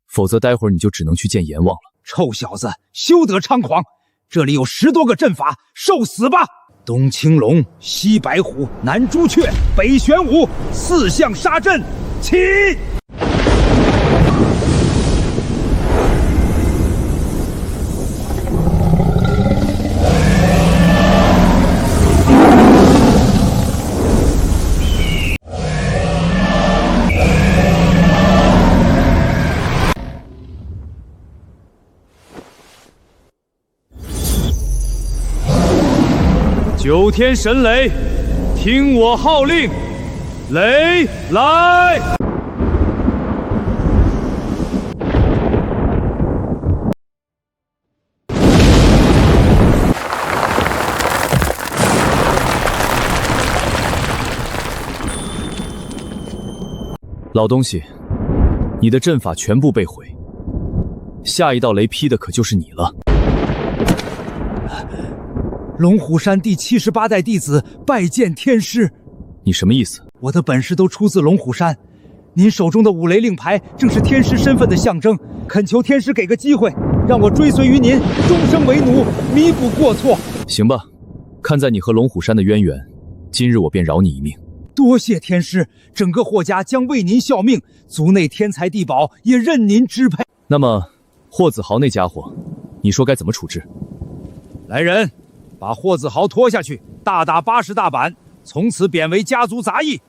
否则待会儿你就只能去见阎王了。臭小子，休得猖狂！这里有10多个阵法，受死吧！东青龙，西白虎，南朱雀，北玄武，4象杀阵，起！九天神雷，听我号令，雷来！老东西，你的阵法全部被毁，下一道雷劈的可就是你了。龙虎山第78代弟子拜见天师。你什么意思？我的本事都出自龙虎山，您手中的五雷令牌正是天师身份的象征，恳求天师给个机会，让我追随于您，终生为奴，弥补过错。行吧，看在你和龙虎山的渊源，今日我便饶你一命。多谢天师，整个霍家将为您效命，族内天才地宝也任您支配。那么，霍子豪那家伙，你说该怎么处置？来人！把霍子豪拖下去，大打80大板，从此贬为家族杂役。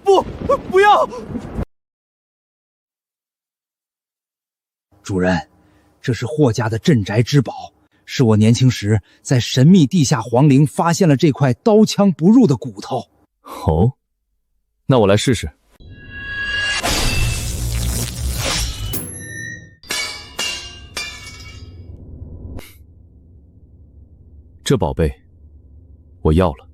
不要！主人，这是霍家的镇宅之宝，是我年轻时在神秘地下皇陵发现了这块刀枪不入的骨头。哦，那我来试试。这宝贝，我要了。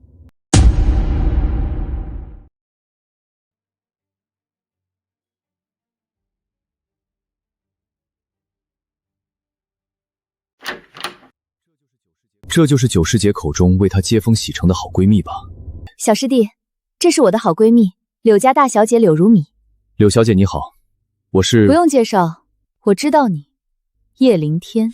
这就是九师姐口中为她接风洗尘的好闺蜜吧？小师弟，这是我的好闺蜜柳家大小姐柳如米。柳小姐你好，我是……不用介绍，我知道你，叶凌天。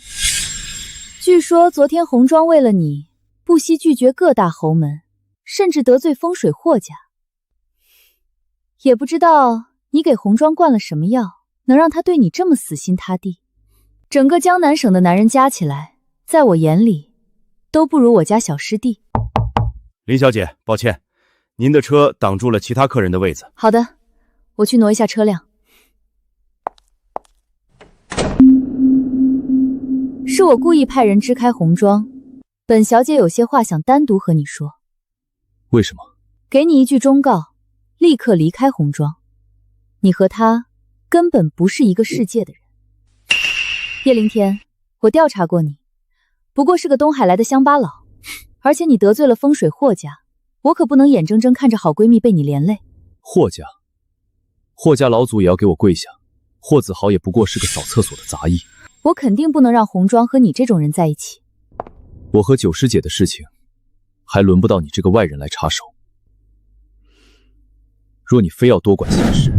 据说昨天红妆为了你，不惜拒绝各大侯门，甚至得罪风水霍家。也不知道你给红妆灌了什么药，能让她对你这么死心塌地。整个江南省的男人加起来，在我眼里，都不如我家小师弟。林小姐，抱歉，您的车挡住了其他客人的位子。好的，我去挪一下车辆。是我故意派人支开红妆，本小姐有些话想单独和你说。为什么？给你一句忠告，立刻离开红妆。你和他根本不是一个世界的人。叶凌天，我调查过你，不过是个东海来的乡巴佬，而且你得罪了风水霍家，我可不能眼睁睁看着好闺蜜被你连累。霍家老祖也要给我跪下，霍子豪也不过是个扫厕所的杂役。我肯定不能让红妆和你这种人在一起。我和九师姐的事情，还轮不到你这个外人来插手。若你非要多管闲事，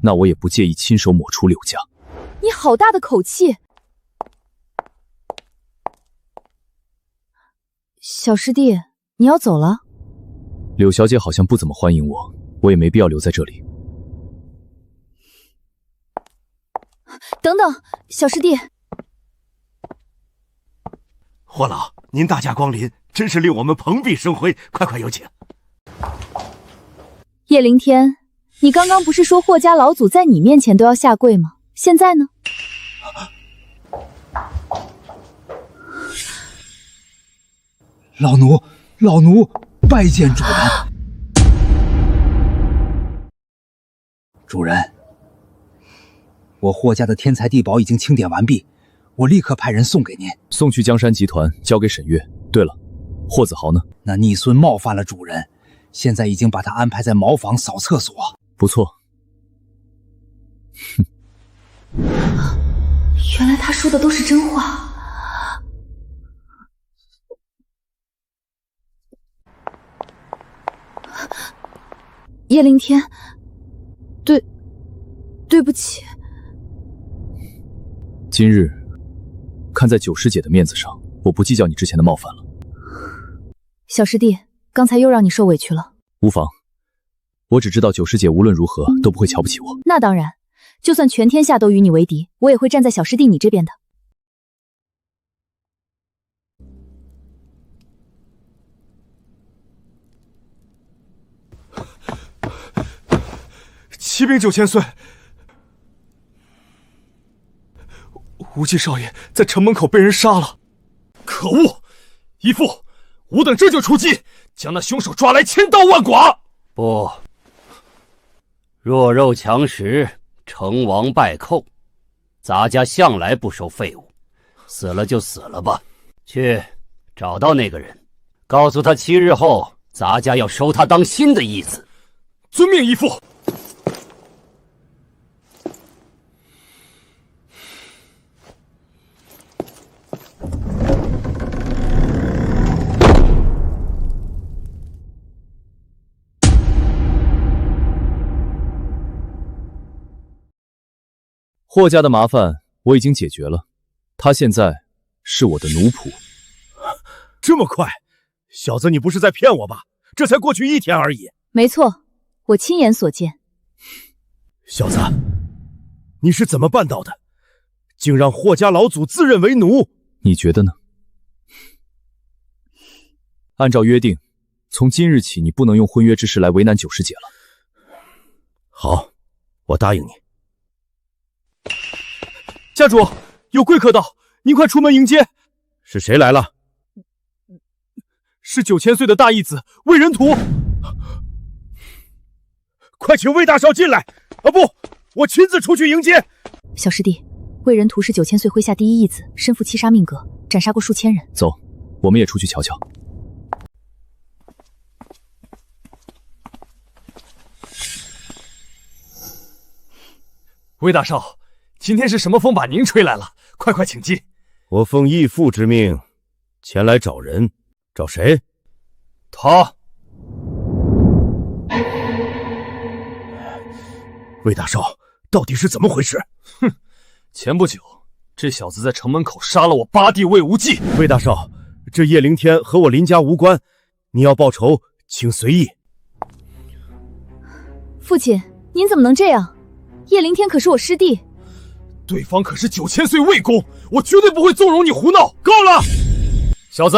那我也不介意亲手抹除柳家。你好大的口气！小师弟，你要走了？柳小姐好像不怎么欢迎我，我也没必要留在这里。等等，小师弟。霍老，您大驾光临，真是令我们蓬荜生辉，快有请。叶凌天，你刚刚不是说霍家老祖在你面前都要下跪吗？现在呢？老奴拜见主人。主人，我霍家的天才地宝已经清点完毕，我立刻派人送给您。送去江山集团，交给沈月。对了，霍子豪呢？那逆孙冒犯了主人，现在已经把他安排在茅房扫厕所。不错。哼，原来他说的都是真话。叶凌天，对不起。今日看在九师姐的面子上，我不计较你之前的冒犯了。小师弟，刚才又让你受委屈了。无妨，我只知道九师姐无论如何都不会瞧不起我。那当然，就算全天下都与你为敌，我也会站在小师弟你这边的。启禀9000岁，无忌少爷在城门口被人杀了。可恶！义父，吾等这就出击，将那凶手抓来千刀万剐。不，弱肉强食，成王败寇，咱家向来不收废物，死了就死了吧。去找到那个人，告诉他7日后咱家要收他当新的义子。遵命，义父。霍家的麻烦我已经解决了，他现在是我的奴仆。这么快？小子，你不是在骗我吧？这才过去1天而已。没错，我亲眼所见。小子，你是怎么办到的？竟让霍家老祖自认为奴？你觉得呢？按照约定，从今日起，你不能用婚约之事来为难九师姐了。好，我答应你。家主，有贵客到，您快出门迎接。是谁来了？是9000岁的大义子魏仁图。快请魏大少进来！啊不，我亲自出去迎接。小师弟，魏仁图是9000岁麾下第一义子，身负7杀命格，斩杀过数千人。走，我们也出去瞧瞧。魏大少，今天是什么风把您吹来了？快请进。我奉义父之命前来找人，找谁？他。魏大少，到底是怎么回事？哼，前不久，这小子在城门口杀了我8弟魏无忌。魏大少，这叶凌天和我林家无关，你要报仇，请随意。父亲，您怎么能这样？叶凌天可是我师弟。对方可是9000岁魏公，我绝对不会纵容你胡闹。够了，小子，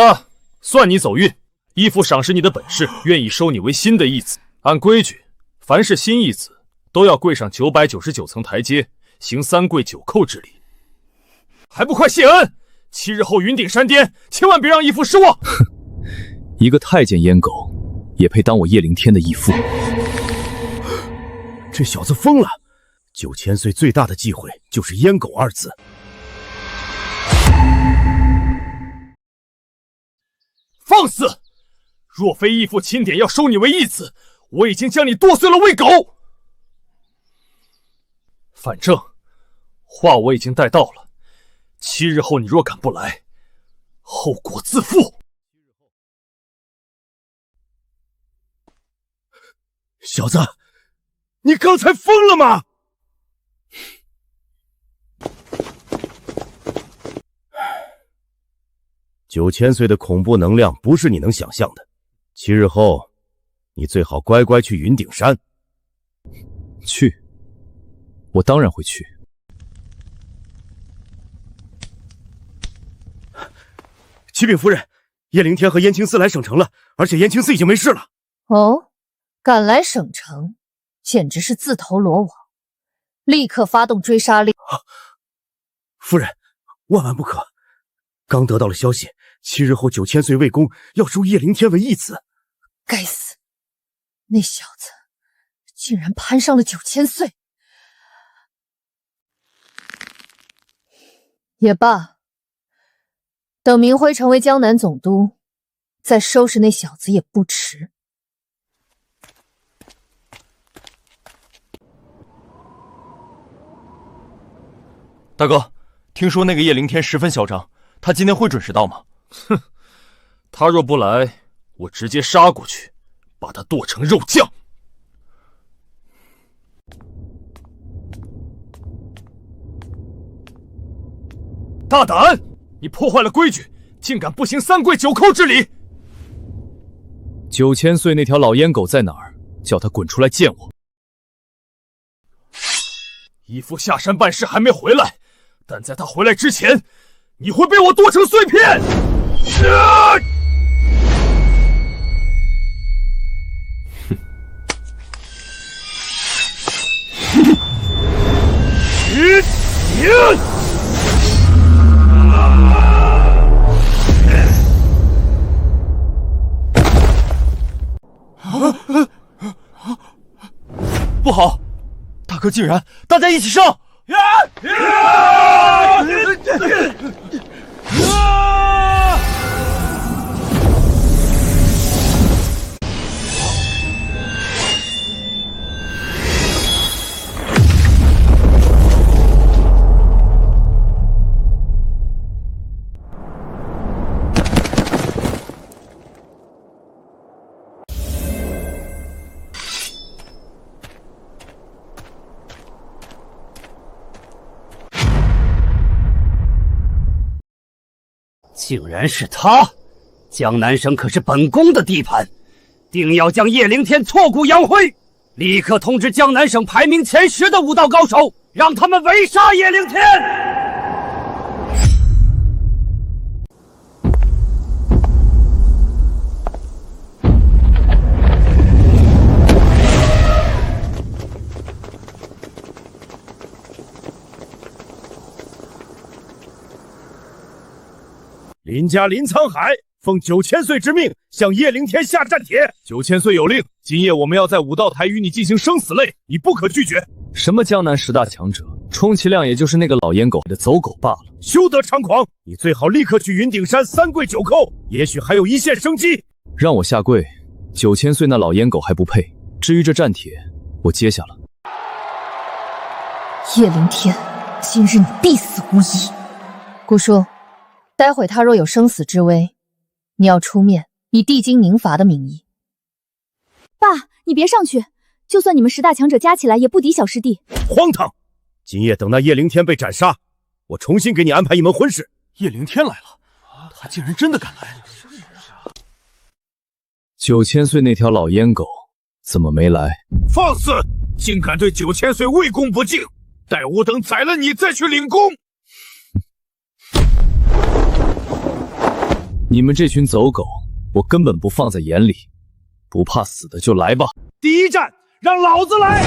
算你走运。义父赏识你的本事，愿意收你为新的义子。按规矩，凡是新义子都要跪上999层台阶，行3跪9叩之礼。还不快谢恩！7日后云顶山巅，千万别让义父失望。哼，一个太监阉狗，也配当我叶凌天的义父？这小子疯了！9000岁最大的忌讳就是阉狗2字。放肆！若非义父钦点要收你为义子，我已经将你剁碎了喂狗。反正话我已经带到了，7日后你若敢不来，后果自负。小子，你刚才疯了吗？9000岁的恐怖能量不是你能想象的。7日后，你最好乖乖去云顶山。去，我当然会去。启禀夫人，叶凌天和燕青寺来省城了，而且燕青寺已经没事了。哦，赶来省城，简直是自投罗网！立刻发动追杀令。夫人，万万不可！刚得到了消息， 7日后9000岁魏公要收叶灵天为义子。该死，那小子竟然攀上了9000岁。也罢，等明辉成为江南总督，再收拾那小子也不迟。大哥，听说那个叶灵天十分嚣张，他今天会准时到吗？哼，他若不来，我直接杀过去，把他剁成肉酱。大胆！你破坏了规矩，竟敢不行3跪9叩之礼！9000岁那条老烟狗在哪儿？叫他滚出来见我！义父下山办事还没回来，但在他回来之前，你会被我剁成碎片！不好，大哥竟然大家一起上！竟然是他！江南省可是本宫的地盘，定要将叶灵天挫骨扬灰！立刻通知江南省排名前10的武道高手，让他们围杀叶灵天！林家林沧海奉9000岁之命，向叶灵天下战帖。9000岁有令，今夜我们要在武道台与你进行生死擂，你不可拒绝。什么江南10大强者，充其量也就是那个老烟狗的走狗罢了。休得猖狂！你最好立刻去云顶山3跪9叩，也许还有一线生机。让我下跪，9000岁那老烟狗还不配。至于这战帖，我接下了。叶灵天，今日你必死无疑。姑叔。待会他若有生死之危，你要出面，以地精宁伐的名义。爸，你别上去，就算你们10大强者加起来，也不敌小师弟。荒唐！今夜等那叶灵天被斩杀，我重新给你安排一门婚事。叶灵天来了，他竟然真的敢来！9000岁那条老烟狗怎么没来？放肆！竟敢对9000岁魏公不敬！待吾等宰了你，再去领功！你们这群走狗，我根本不放在眼里，不怕死的就来吧！第一战，让老子来！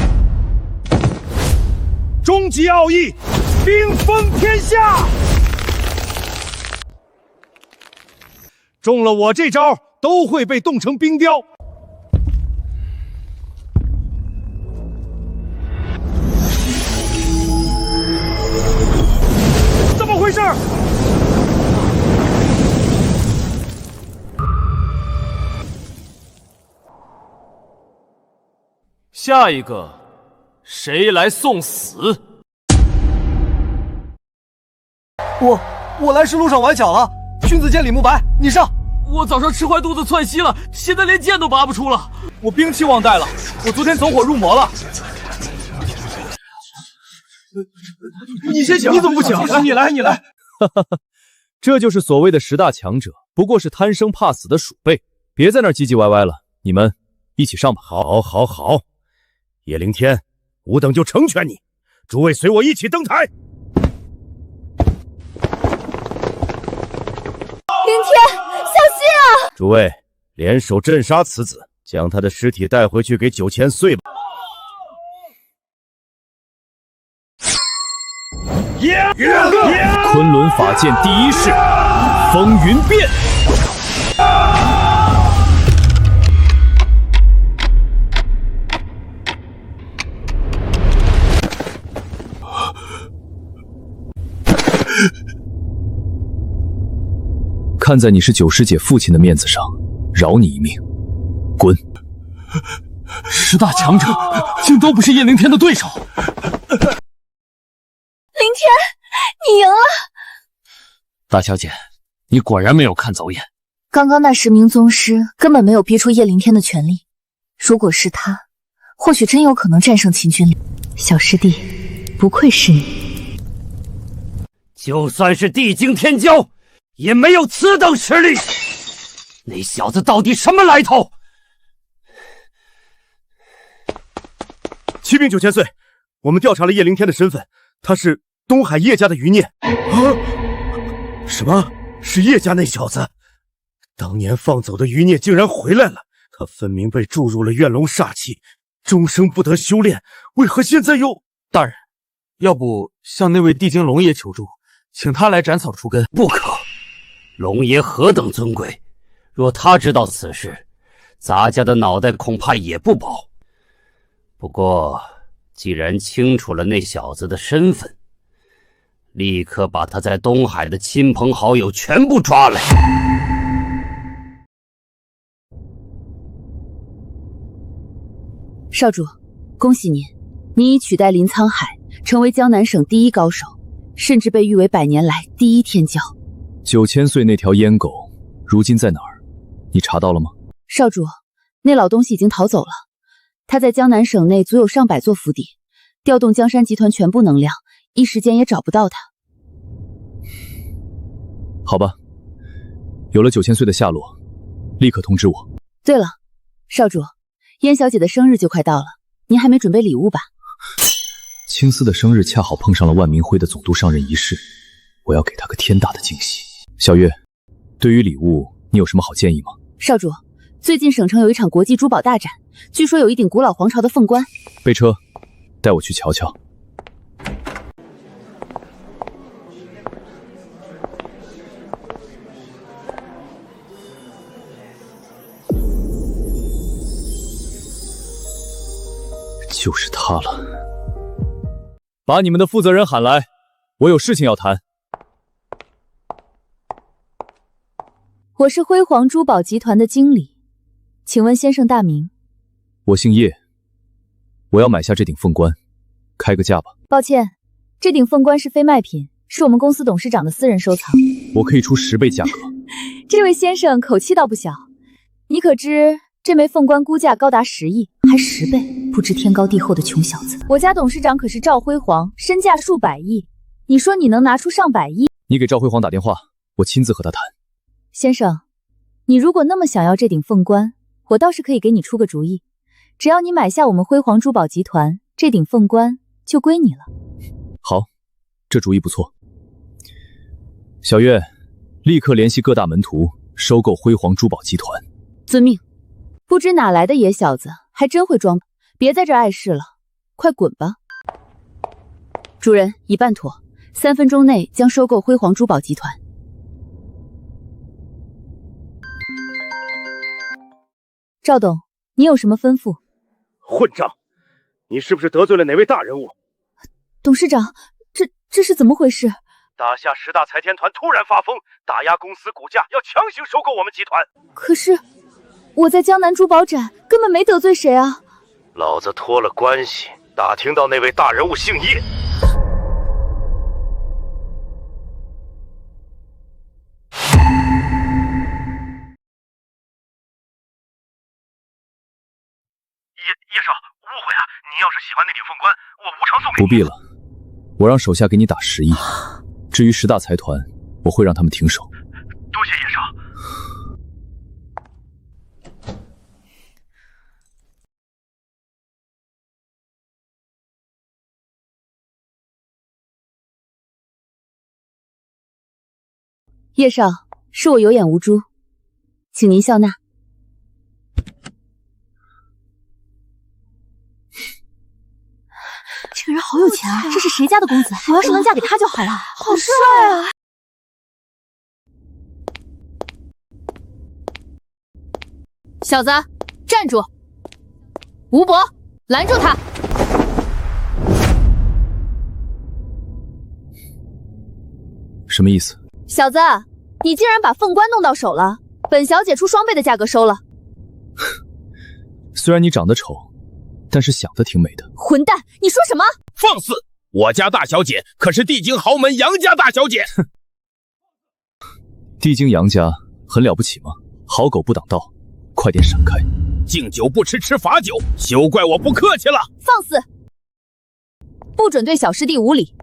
终极奥义，冰封天下！中了我这招，都会被冻成冰雕。怎么回事？下一个，谁来送死？我来时路上崴脚了。君子见李慕白，你上。我早上吃坏肚子窜稀了，现在连剑都拔不出了。我兵器忘带了，我昨天走火入魔了。你先讲，你怎么不讲？你来。这就是所谓的10大强者，不过是贪生怕死的鼠辈。别在那儿唧唧歪歪了，你们一起上吧。好。叶灵天，吾等就成全你。诸位随我一起登台。灵天，小心啊！诸位联手镇杀此子，将他的尸体带回去给9000岁吧。昆仑法剑第一式，风云变。看在你是九师姐父亲的面子上，饶你一命，滚！10大强者竟都不是叶灵天的对手。凌天，你赢了！大小姐，你果然没有看走眼。刚刚那10名宗师根本没有逼出叶灵天的全力，如果是他，或许真有可能战胜秦军。小师弟，不愧是你。就算是地惊天骄，也没有此等实力。那小子到底什么来头？启禀9000岁，我们调查了叶灵天的身份，他是东海叶家的余孽。啊！什么？是叶家那小子？当年放走的余孽竟然回来了，他分明被注入了怨龙煞气，终生不得修炼，为何现在又……大人，要不向那位地精龙爷求助，请他来斩草除根。不可，龙爷何等尊贵，若他知道此事，咱家的脑袋恐怕也不保。不过，既然清楚了那小子的身份，立刻把他在东海的亲朋好友全部抓来。少主，恭喜您，您已取代林沧海，成为江南省第1高手，甚至被誉为100年来第1天骄。9000岁那条烟狗，如今在哪儿？你查到了吗？少主，那老东西已经逃走了。他在江南省内足有上百座府邸，调动江山集团全部能量，一时间也找不到他。好吧，有了9000岁的下落，立刻通知我。对了，少主，燕小姐的生日就快到了，您还没准备礼物吧？青丝的生日恰好碰上了万明辉的总督上任仪式，我要给他个天大的惊喜。小月，对于礼物，你有什么好建议吗？少主，最近省城有一场国际珠宝大展，据说有一顶古老皇朝的凤冠。备车，带我去瞧瞧。就是他了。把你们的负责人喊来，我有事情要谈。我是辉煌珠宝集团的经理，请问先生大名？我姓叶，我要买下这顶凤冠，开个价吧。抱歉，这顶凤冠是非卖品，是我们公司董事长的私人收藏。我可以出10倍价格。这位先生口气倒不小，你可知这枚凤冠估价高达10亿，还10倍，不知天高地厚的穷小子。我家董事长可是赵辉煌，身价数百亿，你说你能拿出上百亿？你给赵辉煌打电话，我亲自和他谈。先生，你如果那么想要这顶凤冠，我倒是可以给你出个主意，只要你买下我们辉煌珠宝集团，这顶凤冠就归你了。好，这主意不错。小月，立刻联系各大门徒，收购辉煌珠宝集团。遵命。不知哪来的野小子，还真会装，别在这碍事了，快滚吧。主人，已办妥，3分钟内将收购辉煌珠宝集团。赵董，你有什么吩咐？混账！你是不是得罪了哪位大人物？董事长，这是怎么回事？大夏10大财天团突然发疯，打压公司股价，要强行收购我们集团。可是我在江南珠宝展根本没得罪谁啊！老子托了关系，打听到那位大人物姓叶。叶少，误会啊！你要是喜欢那顶凤冠，我无偿送给你。不必了，我让手下给你打10亿。至于10大财团，我会让他们停手。多谢叶少。叶少，是我有眼无珠，请您笑纳。这个人好有钱啊！这是谁家的公子？我要是能嫁给他就好了。好帅啊！小子，站住！吴伯，拦住他！什么意思？小子，你竟然把凤冠弄到手了，本小姐出双倍的价格收了。虽然你长得丑，但是想的挺美的。混蛋，你说什么？放肆！我家大小姐可是帝京豪门杨家大小姐。帝京杨家很了不起吗？好狗不挡道，快点闪开！敬酒不吃吃罚酒，休怪我不客气了。放肆！不准对小师弟无礼。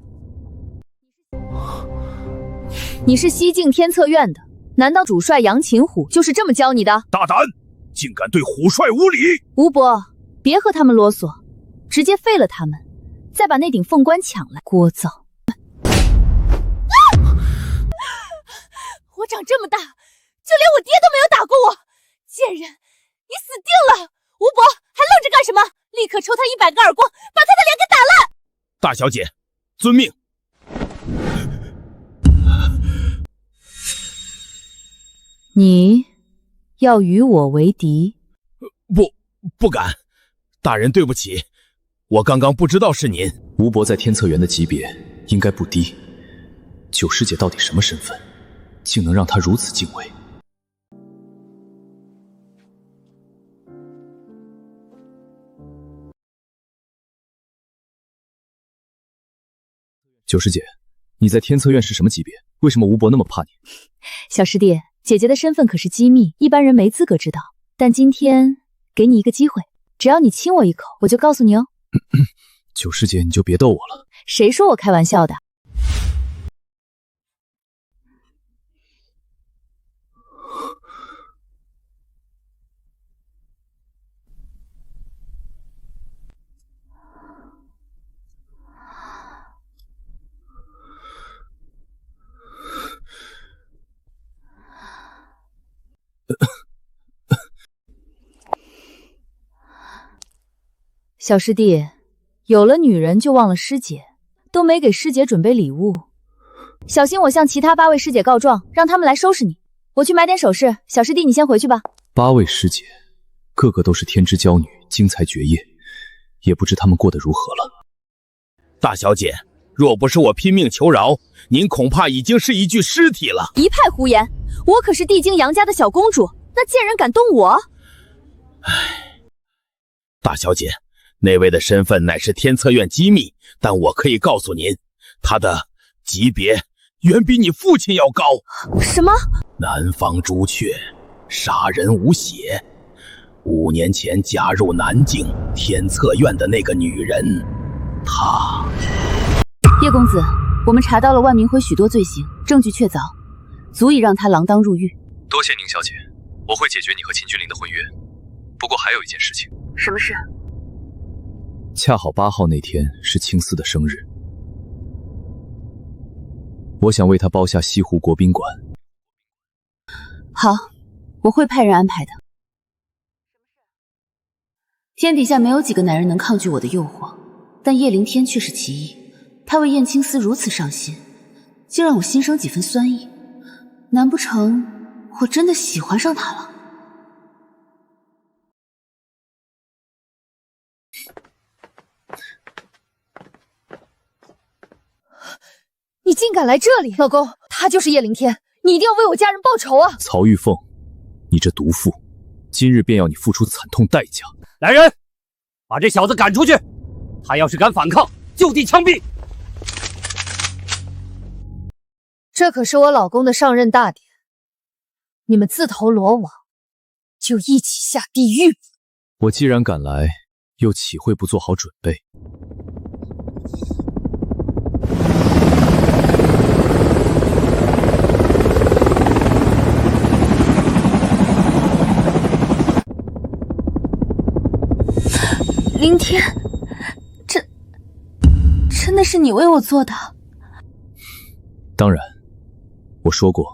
你是西境天策院的，难道主帅杨擒虎就是这么教你的？大胆，竟敢对虎帅无礼！吴伯，别和他们啰嗦，直接废了他们，再把那顶凤冠抢来。聒噪！我长这么大，就连我爹都没有打过我，贱人，你死定了！吴伯，还愣着干什么？立刻抽他100个耳光，把他的脸给打烂！大小姐，遵命。你要与我为敌？不敢。大人对不起，我刚刚不知道是您。吴伯在天策园的级别应该不低，九师姐到底什么身份，竟能让他如此敬畏？九师姐，你在天策院是什么级别？为什么吴伯那么怕你？小师弟，姐姐的身份可是机密，一般人没资格知道。但今天给你一个机会，只要你亲我一口，我就告诉你哦。九师姐，你就别逗我了。谁说我开玩笑的？小师弟，有了女人就忘了师姐，都没给师姐准备礼物，小心我向其他8位师姐告状，让他们来收拾你。我去买点首饰，小师弟你先回去吧。8位师姐，个个都是天之娇女，惊才绝艳，也不知她们过得如何了。大小姐，若不是我拼命求饶，您恐怕已经是一具尸体了。一派胡言，我可是帝京杨家的小公主，那贱人敢动我？大小姐，那位的身份乃是天策院机密，但我可以告诉您，他的级别远比你父亲要高。什么？南方朱雀，杀人无血。5年前加入南境天策院的那个女人，她……叶公子，我们查到了万明辉许多罪行，证据确凿，足以让他锒铛入狱。多谢宁小姐，我会解决你和秦君临的婚约。不过还有一件事情。什么事？恰好8号那天是青丝的生日，我想为她包下西湖国宾馆。好，我会派人安排的。天底下没有几个男人能抗拒我的诱惑，但叶凌天却是其一。他为燕青丝如此上心，竟让我心生几分酸意。难不成我真的喜欢上他了？你竟敢来这里！老公，他就是叶凌天，你一定要为我家人报仇啊！曹玉凤，你这毒妇，今日便要你付出惨痛代价！来人，把这小子赶出去！他要是敢反抗，就地枪毙！这可是我老公的上任大典，你们自投罗网，就一起下地狱吧！我既然敢来，又岂会不做好准备？凌天，真的是你为我做的？当然，我说过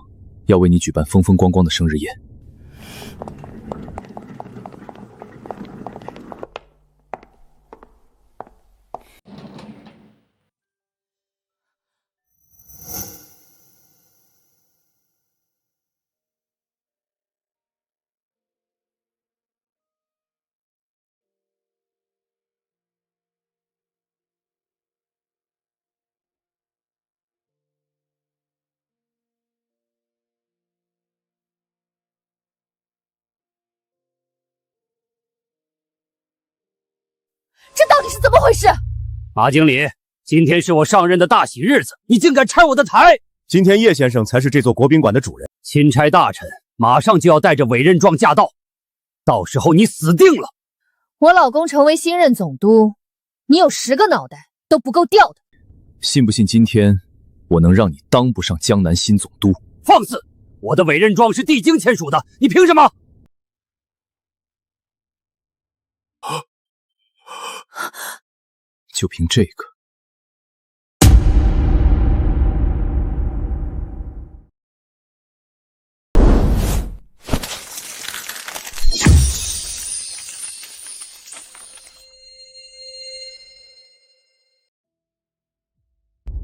要为你举办风风光光的生日宴。这到底是怎么回事？马经理，今天是我上任的大喜日子，你竟敢拆我的台！今天叶先生才是这座国宾馆的主人。钦差大臣马上就要带着委任状驾到，到时候你死定了。我老公成为新任总督，你有10个脑袋都不够掉的。信不信今天我能让你当不上江南新总督？放肆！我的委任状是帝京签署的，你凭什么？就凭这个？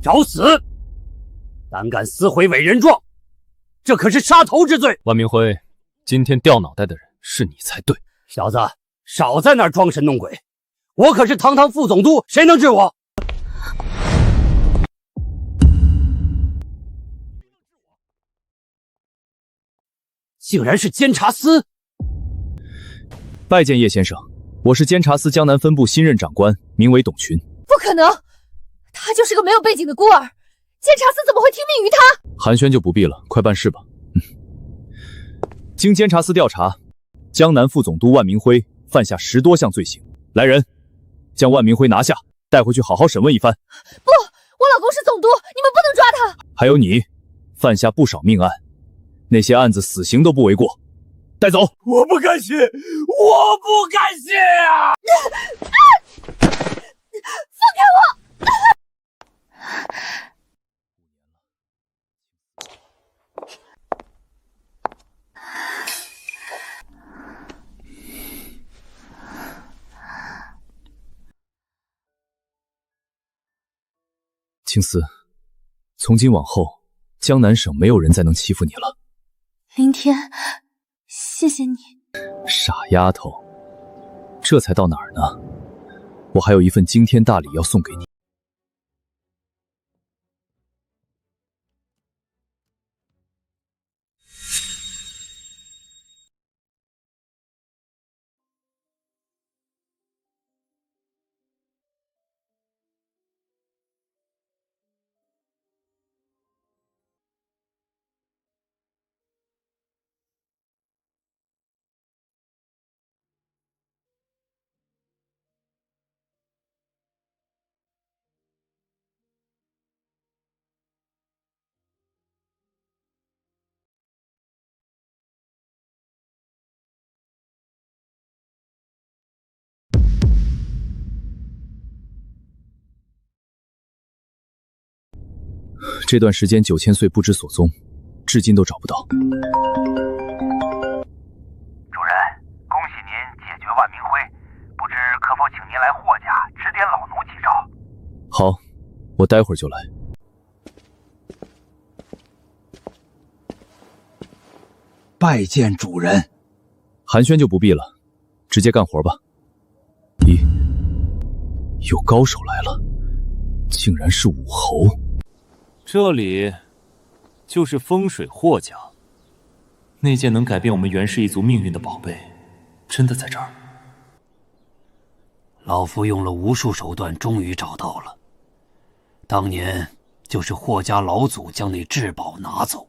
找死！胆敢撕毁委任状，这可是杀头之罪！万明辉，今天掉脑袋的人是你才对。小子，少在那儿装神弄鬼！我可是堂堂副总督，谁能治我？竟然是监察司！拜见叶先生，我是监察司江南分部新任长官，名为董群。不可能，他就是个没有背景的孤儿，监察司怎么会听命于他？寒暄就不必了，快办事吧。经监察司调查，江南副总督万明辉犯下10多项罪行。来人，将万明辉拿下，带回去好好审问一番。不，我老公是总督，你们不能抓他。还有你，犯下不少命案，那些案子死刑都不为过，带走。我不敢信，我不敢信啊！放开我！青丝，从今往后，江南省没有人再能欺负你了。林天，谢谢你。傻丫头，这才到哪儿呢？我还有一份惊天大礼要送给你。这段时间9000岁不知所踪，至今都找不到。主人，恭喜您解决万明辉，不知可否请您来霍家指点老奴几招？好，我待会儿就来。拜见主人。寒暄就不必了，直接干活吧。咦，有高手来了，竟然是武侯。这里就是风水霍家，那件能改变我们袁氏一族命运的宝贝，真的在这儿。老夫用了无数手段，终于找到了。当年就是霍家老祖将那至宝拿走。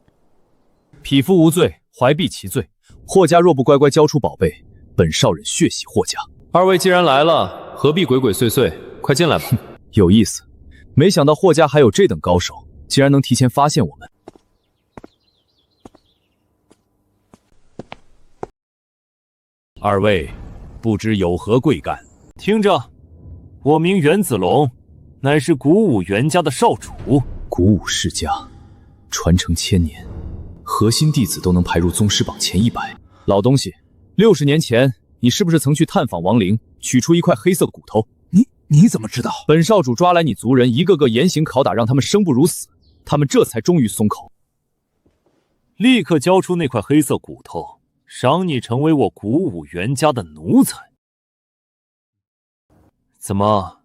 匹夫无罪，怀璧其罪。霍家若不乖乖交出宝贝，本少忍血洗霍家。二位既然来了，何必鬼鬼祟祟？快进来吧。有意思，没想到霍家还有这等高手。竟然能提前发现我们！二位不知有何贵干？听着，我名袁子龙，乃是古武袁家的少主。古武世家，传承1000年，核心弟子都能排入宗师榜前100。老东西，60年前你是不是曾去探访亡灵，取出一块黑色骨头？你怎么知道？本少主抓来你族人，一个个严刑拷打，让他们生不如死。他们这才终于松口，立刻交出那块黑色骨头，赏你成为我古武袁家的奴才。怎么？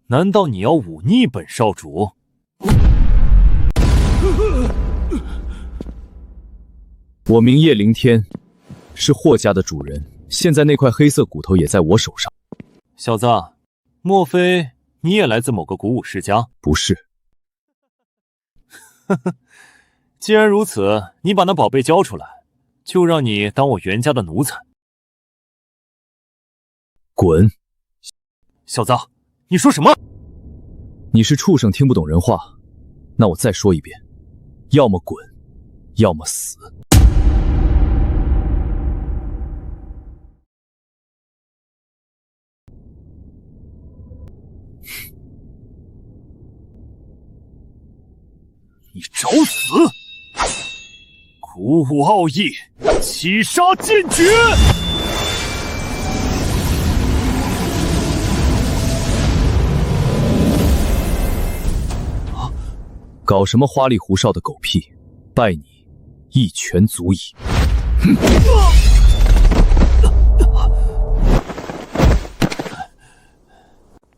难道你要忤逆本少主？我名叶凌天，是霍家的主人。现在那块黑色骨头也在我手上。小子，莫非你也来自某个古武世家？不是。呵呵，既然如此，你把那宝贝交出来，就让你当我袁家的奴才。滚！小子，你说什么？你是畜生，听不懂人话。那我再说一遍，要么滚，要么死。你找死！古武奥义，七杀剑诀！搞什么花里胡哨的狗屁！拜你一拳足矣。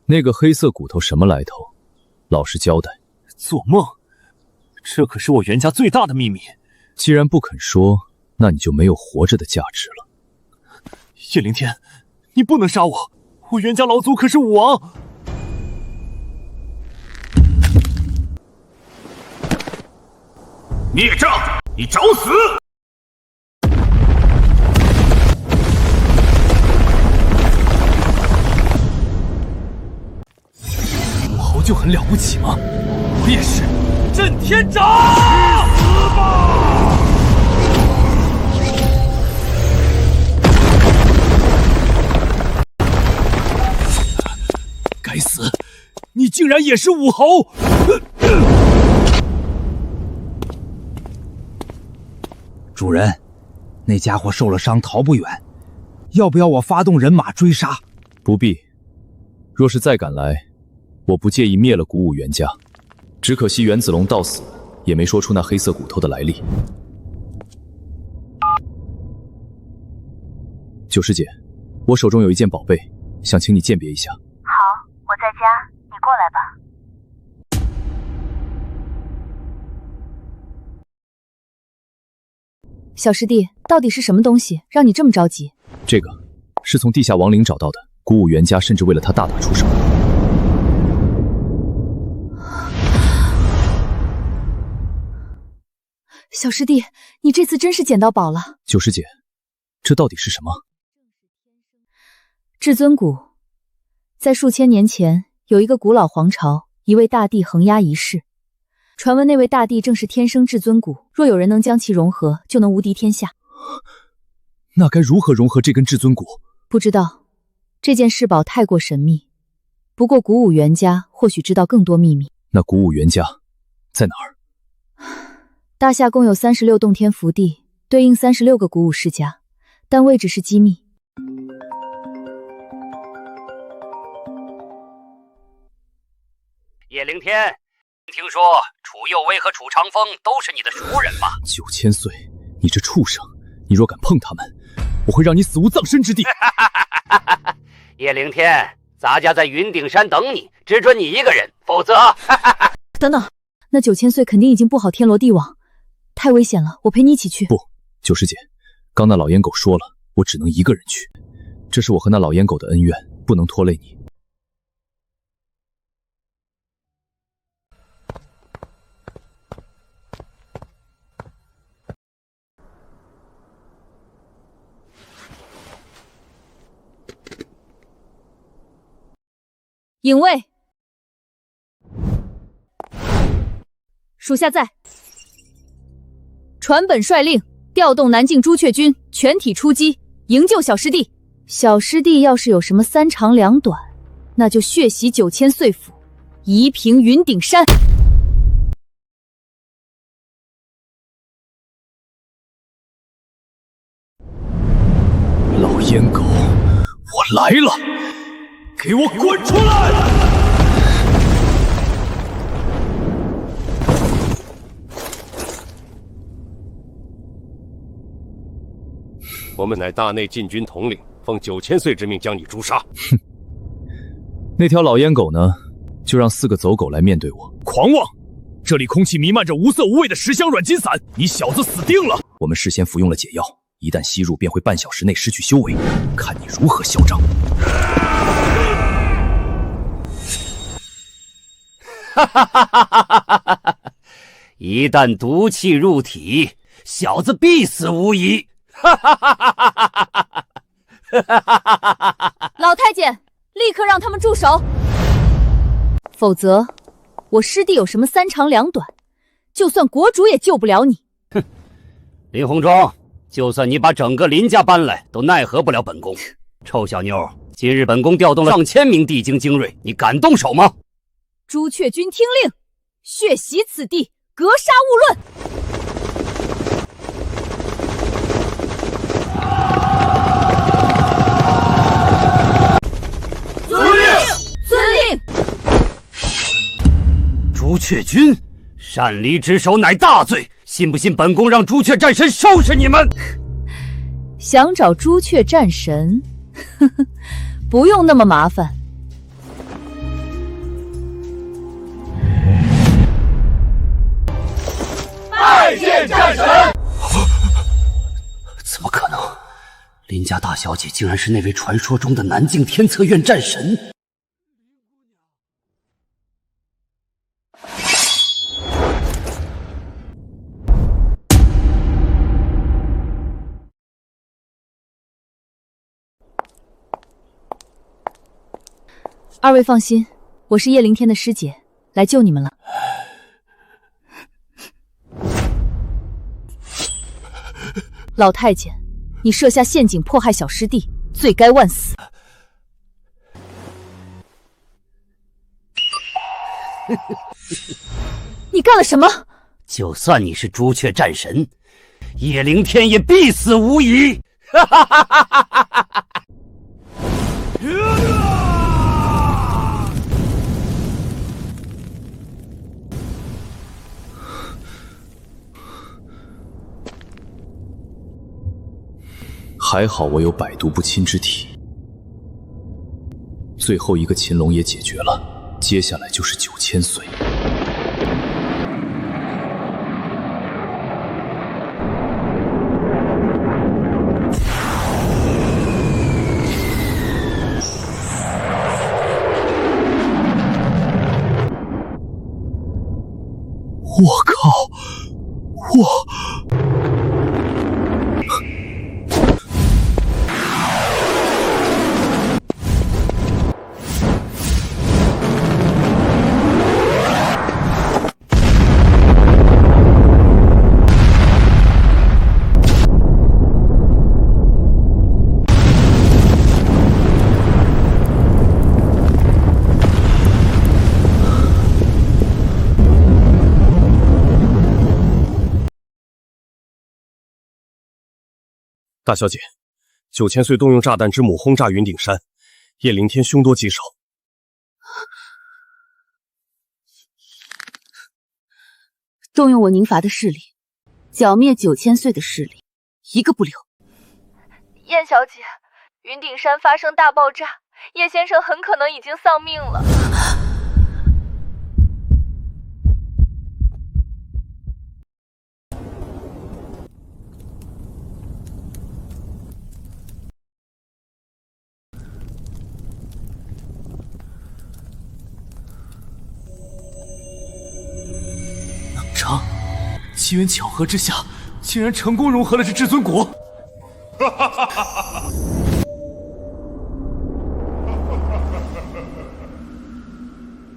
那个黑色骨头什么来头？老实交代。做梦！这可是我袁家最大的秘密。既然不肯说，那你就没有活着的价值了。叶灵天，你不能杀我！我袁家老祖可是武王。孽障，你找死！武侯就很了不起吗？我也是。震天掌！去死吧！该死！你竟然也是武侯！主人，那家伙受了伤，逃不远，要不要我发动人马追杀？不必。若是再敢来，我不介意灭了古武袁家。只可惜袁子龙到死也没说出那黑色骨头的来历。九师姐，我手中有一件宝贝，想请你鉴别一下。好，我在家，你过来吧。小师弟，到底是什么东西让你这么着急？这个是从地下亡灵找到的，古武袁家甚至为了他大打出手。小师弟，你这次真是捡到宝了。九师姐，这到底是什么？至尊谷，在数千年前，有一个古老皇朝，一位大帝横压一世。传闻那位大帝正是天生至尊谷，若有人能将其融合，就能无敌天下。那该如何融合这根至尊谷？不知道，这件至宝太过神秘。不过古武袁家或许知道更多秘密。那古武袁家在哪儿？大夏共有36洞天福地，对应36个古武世家，但位置是机密。叶灵天，听说楚佑威和楚长风都是你的熟人吗？9000岁，你这畜生！你若敢碰他们，我会让你死无葬身之地。叶灵天，咱家在云顶山等你，只准你一个人，否则……等等，那9000岁肯定已经布好天罗地网。太危险了，我陪你一起去。不，九师姐，刚那老烟狗说了，我只能一个人去。这是我和那老烟狗的恩怨，不能拖累你。影卫，属下在。传本率令，调动南境朱雀军全体出击，营救小师弟。小师弟要是有什么3长2短，那就血洗9000岁府，夷平云顶山。老烟狗，我来了！给我滚出来！我们乃大内禁军统领，奉9000岁之命将你诛杀。哼，那条老烟狗呢？就让4个走狗来面对我。狂妄！这里空气弥漫着无色无味的10香软筋散，你小子死定了！我们事先服用了解药，一旦吸入，便会半小时内失去修为，看你如何嚣张！一旦毒气入体，小子必死无疑。老太监，立刻让他们住手，否则我师弟有什么三长两短，就算国主也救不了你。哼，林红妆，就算你把整个林家搬来，都奈何不了本宫。臭小妞，今日本宫调动了上千名地精精锐，你敢动手吗？朱雀军听令，血洗此地，格杀勿论。遵令。朱雀军擅离职守乃大罪，信不信本宫让朱雀战神收拾你们？想找朱雀战神，呵呵，不用那么麻烦。拜见战神！怎么可能？林家大小姐竟然是那位传说中的南境天策院战神！二位放心，我是叶灵天的师姐，来救你们了。老太监，你设下陷阱迫害小师弟，罪该万死。你干了什么？就算你是朱雀战神，叶灵天也必死无疑！还好我有百毒不侵之体，最后一个擒龙也解决了，接下来就是9000岁。我靠！我。大小姐，9000岁动用炸弹之母轰炸云顶山，叶灵天凶多吉少。动用我宁伐的势力，剿灭9000岁的势力，一个不留。燕小姐，云顶山发生大爆炸，叶先生很可能已经丧命了。机缘巧合之下，竟然成功融合了这至尊果。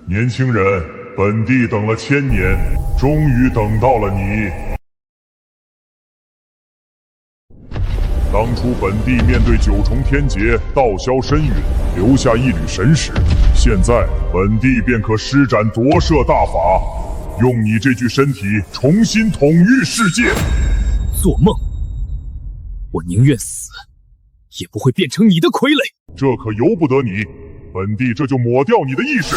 年轻人，本帝等了1000年，终于等到了你。当初本帝面对9重天劫，道消深陨，留下一缕神识，现在本帝便可施展夺舍大法。用你这具身体重新统御世界。做梦！我宁愿死，也不会变成你的傀儡。这可由不得你，本帝这就抹掉你的意识。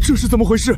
这是怎么回事？